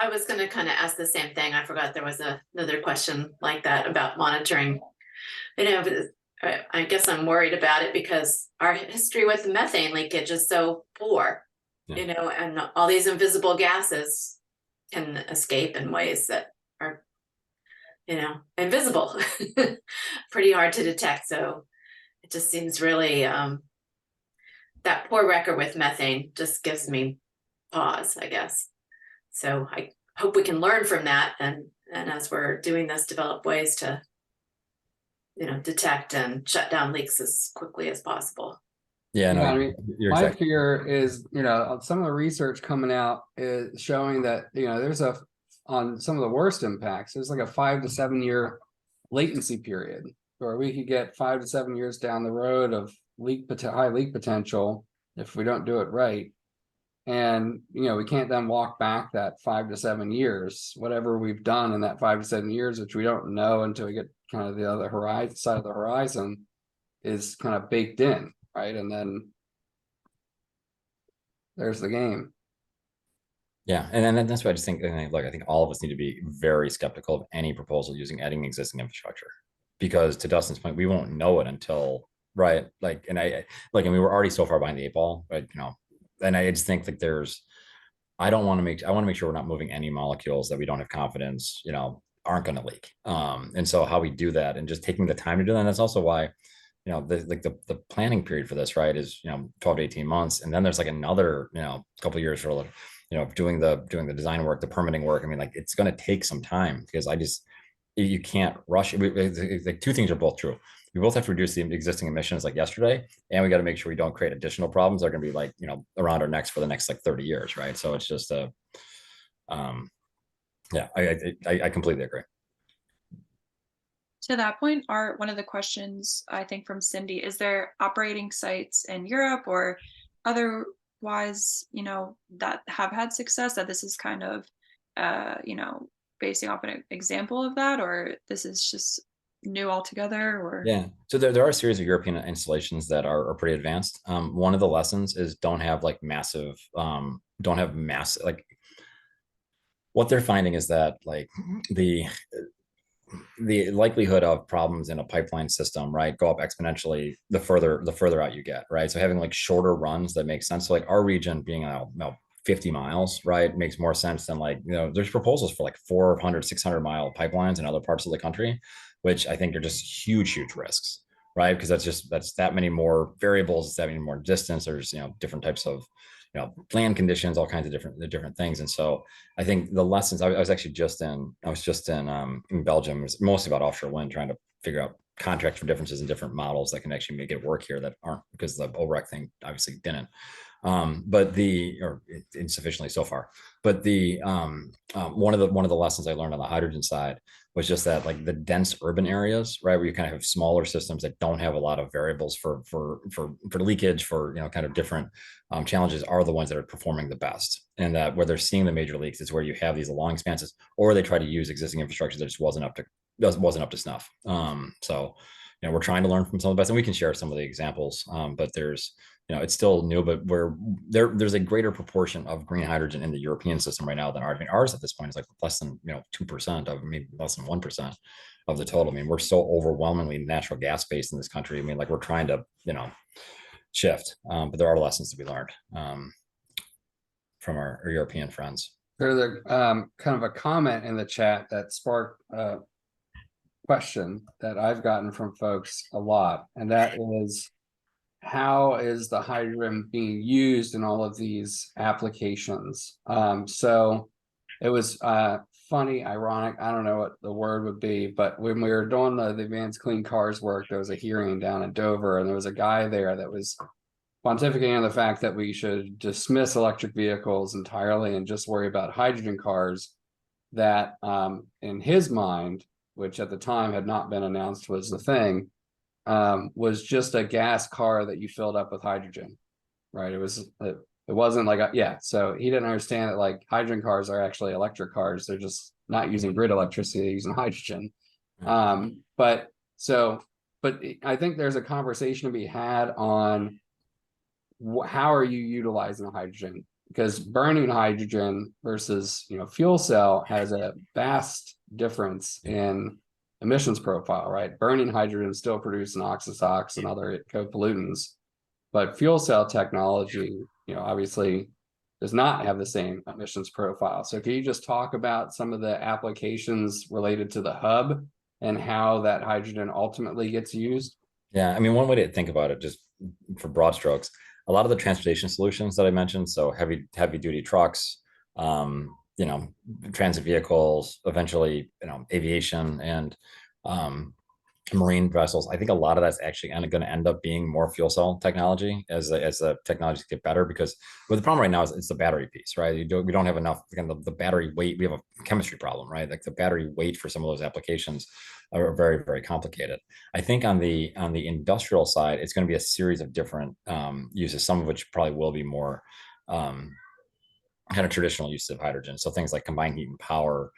I was going to kind of ask the same thing. I forgot there was another question like that about monitoring. I guess I'm worried about it because our history with methane leakage is so poor, and all these invisible gases can escape in ways that are, invisible, pretty hard to detect. So it just seems really that poor record with methane just gives me pause, I guess. So I hope we can learn from that, and as we're doing this, develop ways to, detect and shut down leaks as quickly as possible. Yeah, no, Yeah, I mean, you're my exactly. fear is, some of the research coming out is showing that, there's on some of the worst impacts, there's like a 5 to 7 year latency period where we could get 5 to 7 years down the road of high leak potential if we don't do it right. And, we can't then walk back that 5 to 7 years, whatever we've done in that 5 to 7 years, which we don't know until we get kind of the other side of the horizon, is kind of baked in, right? And then there's the game. Yeah, and then that's why I just think, look, I think all of us need to be very skeptical of any proposal using adding existing infrastructure, because to Dustin's point, we won't know it until, right? Like, and and we were already so far behind the 8 ball, right? And I just think like I want to make sure we're not moving any molecules that we don't have confidence, aren't going to leak. And so how we do that and just taking the time to do that. And that's also why, the planning period for this, right, is 12 to 18 months, and then there's like another couple of years for doing the design work, the permitting work. I mean, like, it's going to take some time, because you can't rush it. Like, two things are both true. We both have to reduce the existing emissions like yesterday, and we got to make sure we don't create additional problems that are going to be like around our necks for the next like 30 years, right? So it's just yeah, I completely agree. To that point, one of the questions I think from Cindy, is there operating sites in Europe or otherwise, that have had success, that this is kind of, basing off an example of that, or this is just new altogether? Or Yeah, so there are a series of European installations that are pretty advanced. One of the lessons is don't have massive, like, what they're finding is that like the likelihood of problems in a pipeline system, right, go up exponentially the further out you get, right? So having like shorter runs that make sense. So like our region being 50 miles, right, makes more sense than there's proposals for like 400, 600-mile pipelines in other parts of the country, which I think are just huge risks, right? Because that's that many more variables, it's that many more distance. There's different types of land conditions, all kinds of different things. And so I think the lessons, I was just in Belgium. It was mostly about offshore wind, trying to figure out contracts for differences in different models that can actually make it work here that aren't, because the OREC thing obviously didn't. But insufficiently so far. But one of the lessons I learned on the hydrogen side was just that like the dense urban areas, right, where you kind of have smaller systems that don't have a lot of variables for leakage, for kind of different challenges, are the ones that are performing the best. And that where they're seeing the major leaks is where you have these long expanses, or they try to use existing infrastructure that just wasn't up to snuff. So we're trying to learn from some of the best, and we can share some of the examples. But there's it's still new, but there's a greater proportion of green hydrogen in the European system right now than ours. I mean, ours at this point is like less than 2% of, maybe less than 1% of the total. I mean, we're so overwhelmingly natural gas based in this country. I mean, like, we're trying to shift, but there are lessons to be learned from our European friends. There's a kind of a comment in the chat that sparked a question that I've gotten from folks a lot, and that is, how is the hydrogen being used in all of these applications? So it was funny, ironic, I don't know what the word would be, but when we were doing the Advanced Clean Cars work, there was a hearing down in Dover, and there was a guy there that was pontificating on the fact that we should dismiss electric vehicles entirely and just worry about hydrogen cars. That in his mind, which at the time had not been announced was the thing, was just a gas car that you filled up with hydrogen, right? It wasn't like so he didn't understand that like hydrogen cars are actually electric cars. They're just not using grid electricity, they're using hydrogen. But I think there's a conversation to be had on how are you utilizing hydrogen, because burning hydrogen versus fuel cell has a vast difference in emissions profile, right? Burning hydrogen still produces NOx and other co-pollutants, but fuel cell technology, obviously does not have the same emissions profile. So can you just talk about some of the applications related to the hub and how that hydrogen ultimately gets used? Yeah, I mean, one way to think about it, just for broad strokes, a lot of the transportation solutions that I mentioned, so heavy duty trucks, you know, transit vehicles, eventually, you know, aviation and marine vessels. I think a lot of that's actually going to end up being more fuel cell technology as the technologies get better, because the problem right now is it's the battery piece, right? We don't have enough, again, the battery weight. We have a chemistry problem, right? Like the battery weight for some of those applications are very, very complicated. I think on the industrial side, it's going to be a series of different uses, some of which probably will be more kind of traditional use of hydrogen. So things like combined heat and power,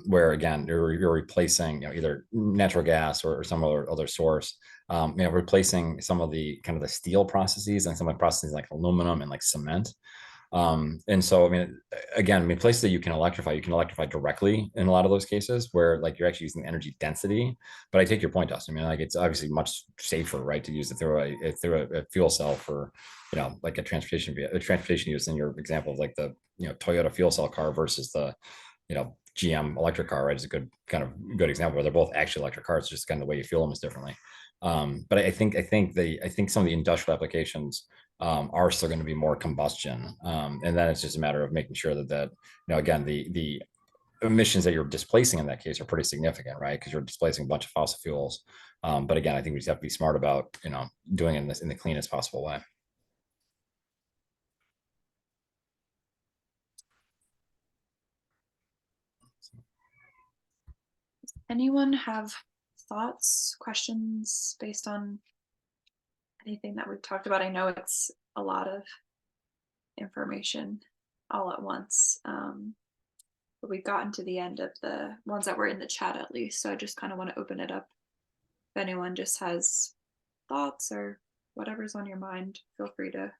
where again, you're replacing, you know, either natural gas or some other source, you know, replacing some of the kind of the steel processes and some of the processes like aluminum and like cement. And so, I mean, again, I mean, places that you can electrify directly in a lot of those cases where like you're actually using energy density. But I take your point, Dustin. I mean, like it's obviously much safer, right, to use it through a fuel cell for, you know, like a transportation use in your example of like the, you know, Toyota fuel cell car versus the, you know, GM electric car, right? Is a good example where they're both actually electric cars, just kind of the way you fuel them is differently. But I think some of the industrial applications are still going to be more combustion, and then it's just a matter of making sure that you know, again, the emissions that you're displacing in that case are pretty significant, right? Because you're displacing a bunch of fossil fuels. But again, I think we just have to be smart about, you know, doing it in the cleanest possible way. Anyone have thoughts, questions based on anything that we've talked about? I know it's a lot of information all at once, but we've gotten to the end of the ones that were in the chat at least. So I just kind of want to open it up. If anyone just has thoughts or whatever's on your mind, feel free to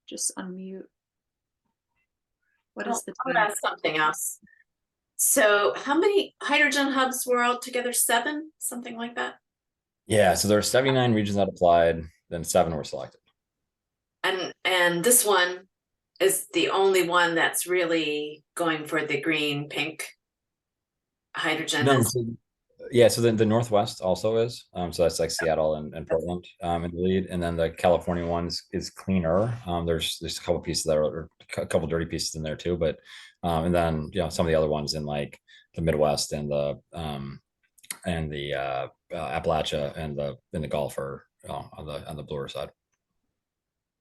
just unmute. What is the I'll time? ask something else. So how many hydrogen hubs were all together? 7, something like that? Yeah, so there are 79 regions that applied, then 7 were selected. And this one is the only one that's really going for the green pink hydrogen. No, yeah, so the Northwest also is. So that's like Seattle and Portland in the lead. And then the California ones is cleaner. There's a couple pieces that are a couple dirty pieces in there too. But and then, you know, some of the other ones in like the Midwest and the Appalachia and the Gulf are on the bluer side.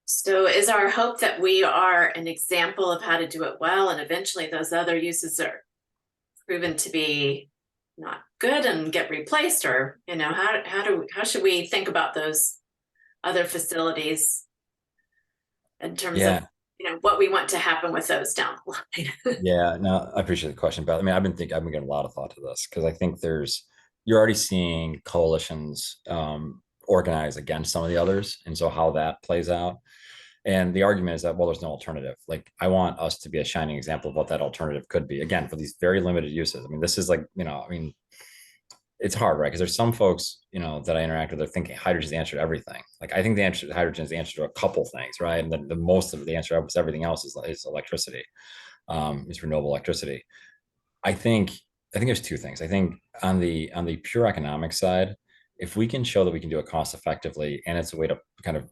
So is our hope that we are an example of how to do it well, and eventually those other uses are proven to be not good and get replaced? Or, you know, how should we think about those other facilities in terms of, you know, what we want to happen with those down the line? Yeah, no, I appreciate the question, but I mean, I've been giving a lot of thought to this because I think you're already seeing coalitions organize against some of the others, and so how that plays out. And the argument is that, well, there's no alternative. Like, I want us to be a shining example of what that alternative could be. Again, for these very limited uses. I mean, this is like, you know, I mean, it's hard, right? Because there's some folks, you know, that I interact with, they're thinking hydrogen is the answer to everything. Like, I think the answer to hydrogen is the answer to a couple things, right? And the most of the answer to everything else is electricity, is renewable electricity. I think there's two things. I think on the pure economic side, if we can show that we can do it cost effectively, and it's a way to kind of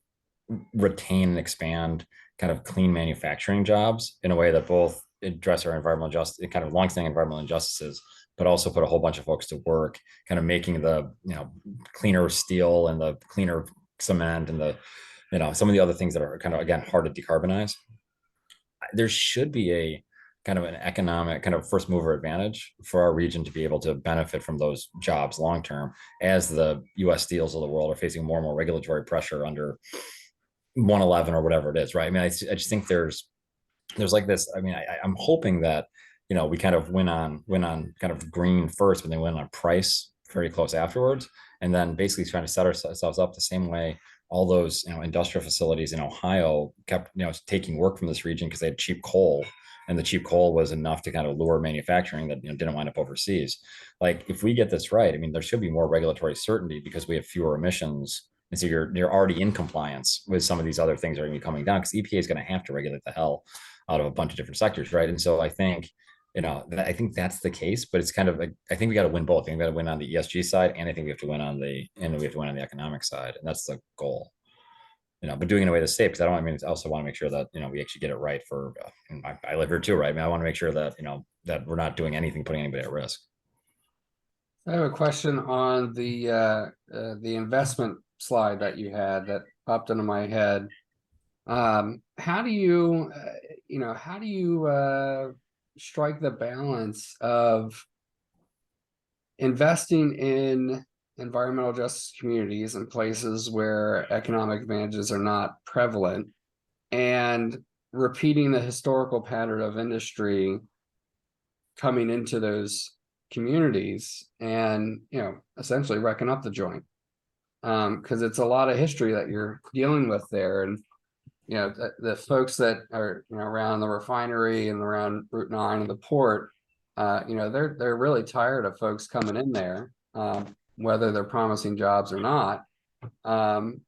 retain and expand kind of clean manufacturing jobs in a way that both address our environmental justice, kind of longstanding environmental injustices, but also put a whole bunch of folks to work, kind of making the, you know, cleaner steel and the cleaner cement and the, you know, some of the other things that are kind of, again, hard to decarbonize. There should be a kind of an economic kind of first mover advantage for our region to be able to benefit from those jobs long term, as the US Steels of the world are facing more and more regulatory pressure under 111 or whatever it is, right? I mean, I just think there's like this. I mean, I'm hoping that, you know, we kind of win on kind of green first, but then win on price very close afterwards, and then basically trying to set ourselves up the same way all those, you know, industrial facilities in Ohio kept, you know, taking work from this region because they had cheap coal, and the cheap coal was enough to kind of lure manufacturing that, you know, didn't wind up overseas. Like, if we get this right, I mean, there should be more regulatory certainty because we have fewer emissions. And so you're already in compliance with some of these other things that are going to be coming down, because EPA is going to have to regulate the hell out of a bunch of different sectors, right? And so I think, you know, I think that's the case, but it's kind of like, I think we got to win both. I think we got to win on the ESG side, and I think we have to win on the economic side, and that's the goal. but doing it in a way that's safe, because I mean, I also want to make sure that, we actually get it right for, I live here too, right? I mean, I want to make sure that, that we're not doing anything, putting anybody at risk. I have a question on the investment slide that you had that popped into my head. How do you, how do you strike the balance of investing in environmental justice communities and places where economic advantages are not prevalent, and repeating the historical pattern of industry coming into those communities and, essentially wrecking up the joint? Because it's a lot of history that you're dealing with there. And the folks that are around the refinery and around Route 9 and the port, they're really tired of folks coming in there, whether they're promising jobs or not, and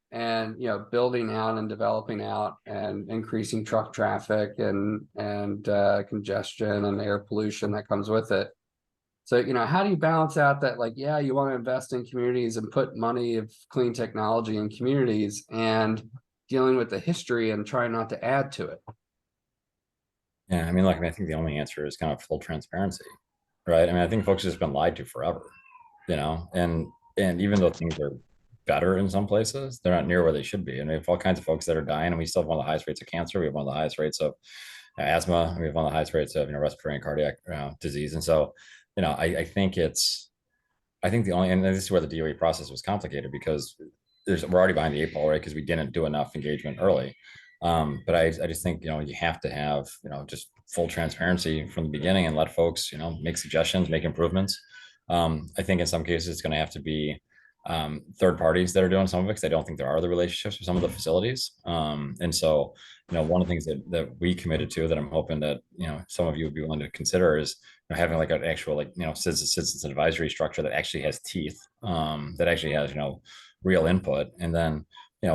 building out and developing out and increasing truck traffic and congestion and air pollution that comes with it. So how do you balance out that, like, yeah, you want to invest in communities and put money of clean technology in communities, and dealing with the history and trying not to add to it? Yeah, I mean, I think the only answer is kind of full transparency, right? I mean, I think folks have just been lied to forever, and even though things are better in some places, they're not near where they should be. And we have all kinds of folks that are dying, and we still have one of the highest rates of cancer. We have one of the highest rates of asthma. We have one of the highest rates of respiratory and cardiac disease. And so, I think the only, and this is where the DOE process was complicated, because we're already behind the 8 ball, right? Because we didn't do enough engagement early. But I just think, you have to have, just full transparency from the beginning, and let folks, make suggestions, make improvements. I think in some cases it's going to have to be third parties that are doing some of it, because I don't think there are the relationships with some of the facilities. And so, one of the things that we committed to, that I'm hoping that, some of you would be willing to consider, is having like an actual, citizens advisory structure that actually has teeth, that actually has, real input. And then,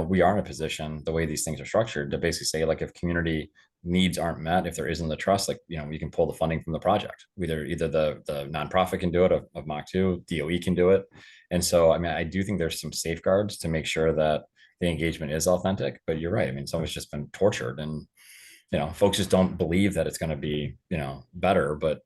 we are in a position, the way these things are structured, to basically say, like, if community needs aren't met, if there isn't the trust, you can pull the funding from the project. Either the nonprofit can do it, of Mach2, DOE can do it. And so, I mean, I do think there's some safeguards to make sure that the engagement is authentic. But you're right. I mean, some of it's just been tortured, and folks just don't believe that it's going to be better. But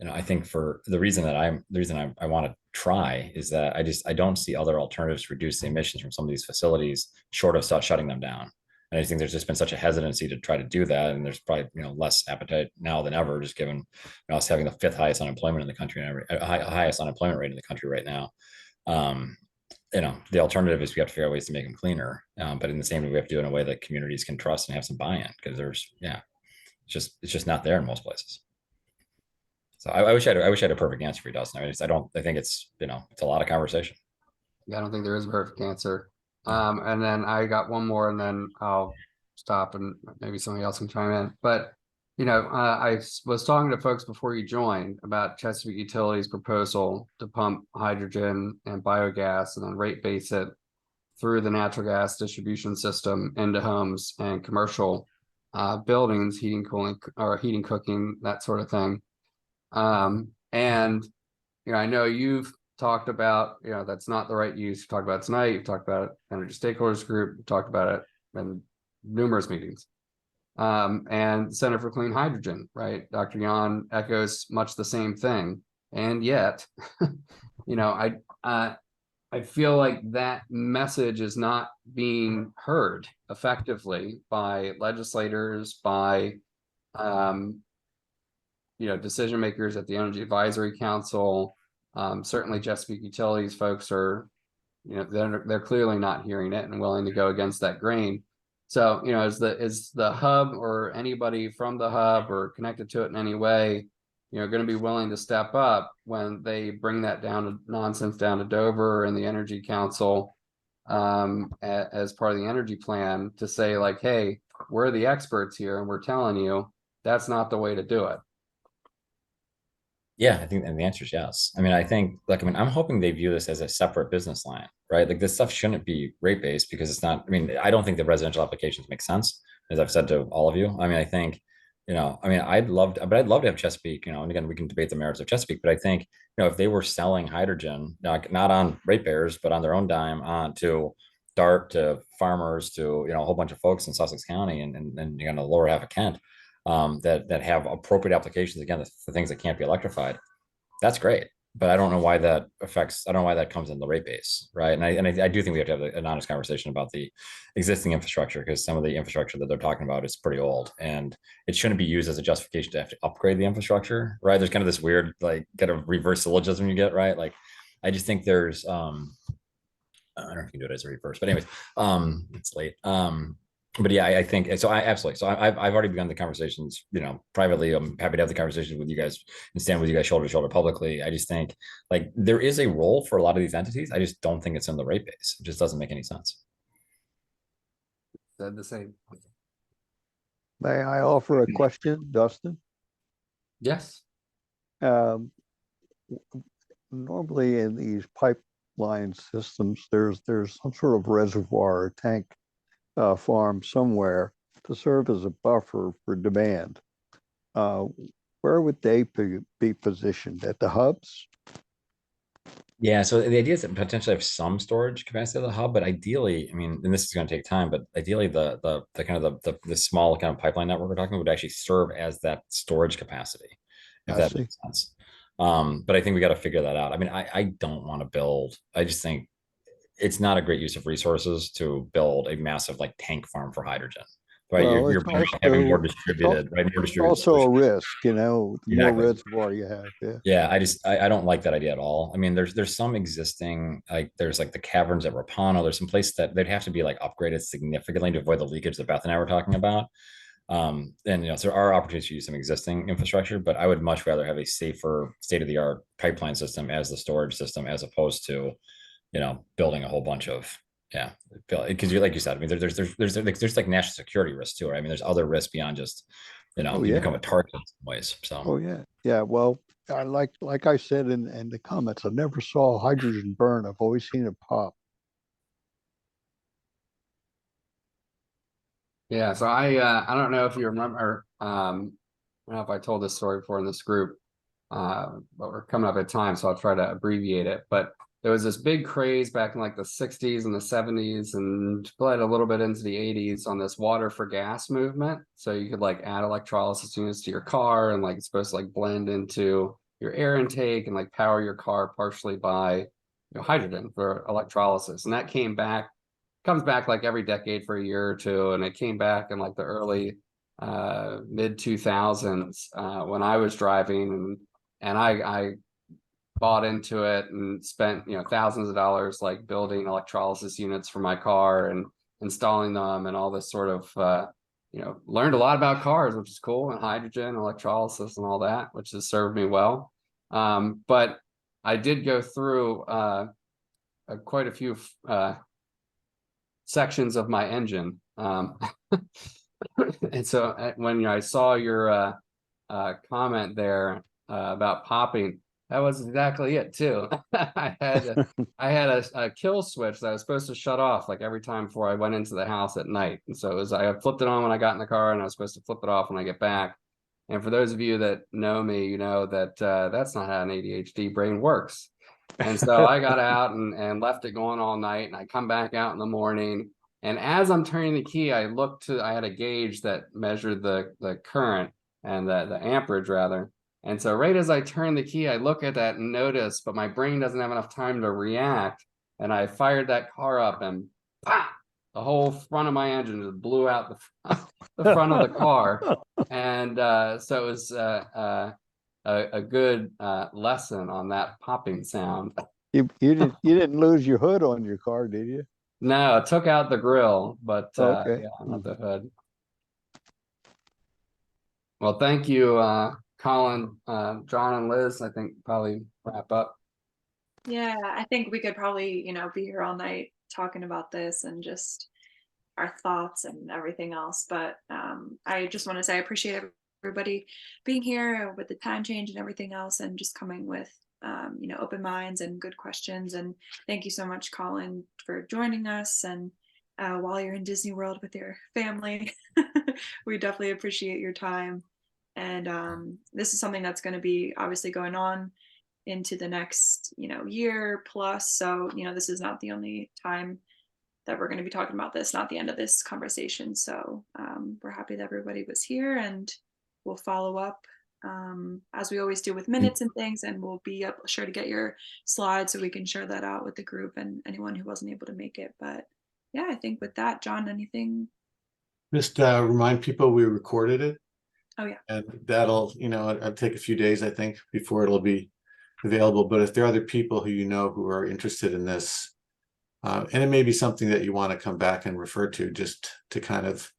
I think for the reason I want to try is that I don't see other alternatives to reduce the emissions from some of these facilities, short of shutting them down. And I think there's just been such a hesitancy to try to do that, and there's probably less appetite now than ever, just given us having the 5th highest unemployment in the country, and highest unemployment rate in the country right now. The alternative is we have to figure out ways to make them cleaner, but in the same way, we have to do it in a way that communities can trust and have some buy-in, because it's just not there in most places. So I wish I had a perfect answer for you, Dustin. I think it's it's a lot of conversation. Yeah, I don't think there is a perfect answer. And then I got one more, and then I'll stop, and maybe somebody else can chime in. But I was talking to folks before you joined about Chesapeake Utilities' proposal to pump hydrogen and biogas and then rate base it through the natural gas distribution system into homes and commercial buildings, heating, cooling, or heating, cooking, that sort of thing. And I know you've talked about, that's not the right use. You've talked about it tonight. You've talked about it, Energy Stakeholders Group. You've talked about it in numerous meetings. And Center for Clean Hydrogen, right? Dr. Yan echoes much the same thing. And yet, I feel like that message is not being heard effectively by legislators, by decision makers at the Energy Advisory Council. Certainly Chesapeake Utilities folks are, they're clearly not hearing it and willing to go against that grain. So, is the hub, or anybody from the hub or connected to it in any way, going to be willing to step up when they bring that nonsense down to Dover and the Energy Council, as part of the energy plan, to say, like, hey, we're the experts here, and we're telling you that's not the way to do it? Yeah, I think, and the answer is yes. I mean, I'm hoping they view this as a separate business line, right? Like, this stuff shouldn't be rate based, because it's not. I mean, I don't think the residential applications make sense, as I've said to all of you. I mean, I think, I'd love to have Chesapeake, and again, we can debate the merits of Chesapeake, but I think, if they were selling hydrogen, not on ratepayers, but on their own dime, on to DART to farmers to, a whole bunch of folks in Sussex County and the lower half of Kent, that have appropriate applications, again, for things that can't be electrified. That's great. But I don't know why that affects, I don't know why that comes in the rate base, right? And I do think we have to have an honest conversation about the existing infrastructure, because some of the infrastructure that they're talking about is pretty old, and it shouldn't be used as a justification to have to upgrade the infrastructure, right? There's kind of this weird, like, kind of reverse syllogism you get, right? Like, I just think there's, I don't know if you can do it as a reverse, but anyways, it's late. But yeah, I think so. I absolutely. So I've already begun the conversations, privately. I'm happy to have the conversations with you guys and stand with you guys shoulder to shoulder publicly. I just think, like, there is a role for a lot of these entities. I just don't think it's in the rate base. It just doesn't make any sense. Said the same. May I offer a question, Dustin? Yes. Um, Normally in these pipeline systems, there's some sort of reservoir or tank farm somewhere to serve as a buffer for demand. Where would they be positioned? At the hubs? Yeah, so the idea is to potentially have some storage capacity at the hub, but ideally, I mean, and this is going to take time, but ideally the kind of the small kind of pipeline network we're talking about would actually serve as that storage capacity, if I that see. makes sense. But I think we got to figure that out. I mean, I don't want to build, I just think it's not a great use of resources to build a massive like tank farm for hydrogen. Right. Well, You're having more distributed, right? More distributed also a solutions. risk, the more Exactly. reservoir you have. Yeah. Yeah, I don't like that idea at all. I mean, there's some existing, like, there's like the caverns at Rapano. There's some place that they'd have to be like upgraded significantly to avoid the leakage that Beth and I were talking about. And so there are opportunities to use some existing infrastructure, but I would much rather have a safer state-of-the-art pipeline system as the storage system, as opposed to, building a whole bunch of, yeah, because you, like you said, I mean, there's like national security risks too, right? I mean, there's other risks beyond just, Oh, you yeah. become a target in some ways. So Oh yeah. Yeah. Well, I like I said in the comments, I never saw hydrogen burn. I've always seen it pop. Yeah, so I don't know if you remember, I don't know if I told this story before in this group, but we're coming up at time, so I'll try to abbreviate it. But there was this big craze back in like the 60s and the 70s and bled a little bit into the 80s on this water for gas movement. So you could like add electrolysis units to your car, and like it's supposed to like blend into your air intake and like power your car partially by hydrogen for electrolysis. And that comes back like every decade for a year or two, and it came back in like the early mid 2000s when I was driving, and I bought into it and spent thousands of dollars like building electrolysis units for my car and installing them and all this sort of learned a lot about cars, which is cool, and hydrogen, electrolysis, and all that, which has served me well. But I did go through quite a few sections of my engine. And so when I saw your comment there about popping, that was exactly it too. I had a kill switch that I was supposed to shut off like every time before I went into the house at night. And so I flipped it on when I got in the car, and I was supposed to flip it off when I get back. And for those of you that know me, you know that that's not how an ADHD brain works. And so I got out and left it going all night, and I come back out in the morning, and as I'm turning the key, I had a gauge that measured the current and the amperage rather. And so right as I turn the key, I look at that and notice, but my brain doesn't have enough time to react. And I fired that car up, and pop, the whole front of my engine just blew out the front of the car. And so it was a good lesson on that popping sound. You didn't lose your hood on your car, did you? No, it took out the grill, but Okay. yeah, not the hood. Well, thank you, Collin, John, and Liz. I think probably wrap up. Yeah, I think we could probably, be here all night talking about this and just our thoughts and everything else. But I just want to say I appreciate everybody being here with the time change and everything else, and just coming with open minds and good questions. And thank you so much, Collin, for joining us. And while you're in Disney World with your family, we definitely appreciate your time. And this is something that's going to be obviously going on into the next year plus. So this is not the only time that we're going to be talking about this, not the end of this conversation. So we're happy that everybody was here, and we'll follow up as we always do with minutes and things, and we'll be sure to get your slides so we can share that out with the group and anyone who wasn't able to make it. But yeah, I think with that, John, anything? Just remind people we recorded it. Oh yeah. And that'll, it'll take a few days, I think, before it'll be available. But if there are other people who who are interested in this, and it may be something that you want to come back and refer to, just to kind of,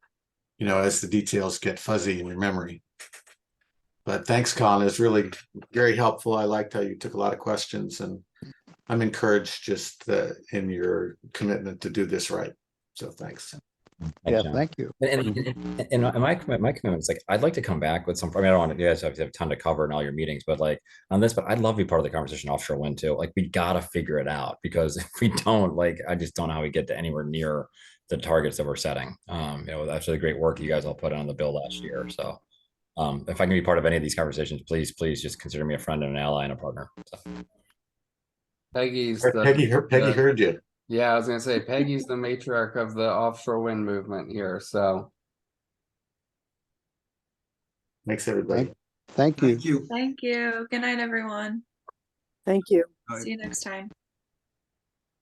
as the details get fuzzy in your memory. But thanks, Colin. It's really very helpful. I liked how you took a lot of questions, and I'm encouraged just in your commitment to do this right. So thanks. Yeah, thank you. And my commitment is like, I'd like to come back with some, I mean, I don't want to, you guys have a ton to cover in all your meetings, but like on this, but I'd love to be part of the conversation offshore wind too. Like, we got to figure it out, because if we don't, like, I just don't know how we get to anywhere near the targets that we're setting. After the great work you guys all put on the bill last year. So if I can be part of any of these conversations, please just consider me a friend and an ally and a partner. So. Peggy heard you. Yeah, I was gonna say Peggy's the matriarch of the offshore wind movement here. So Thanks, everybody. Thank you. Thank you. Good night, everyone. Thank you. See you next time.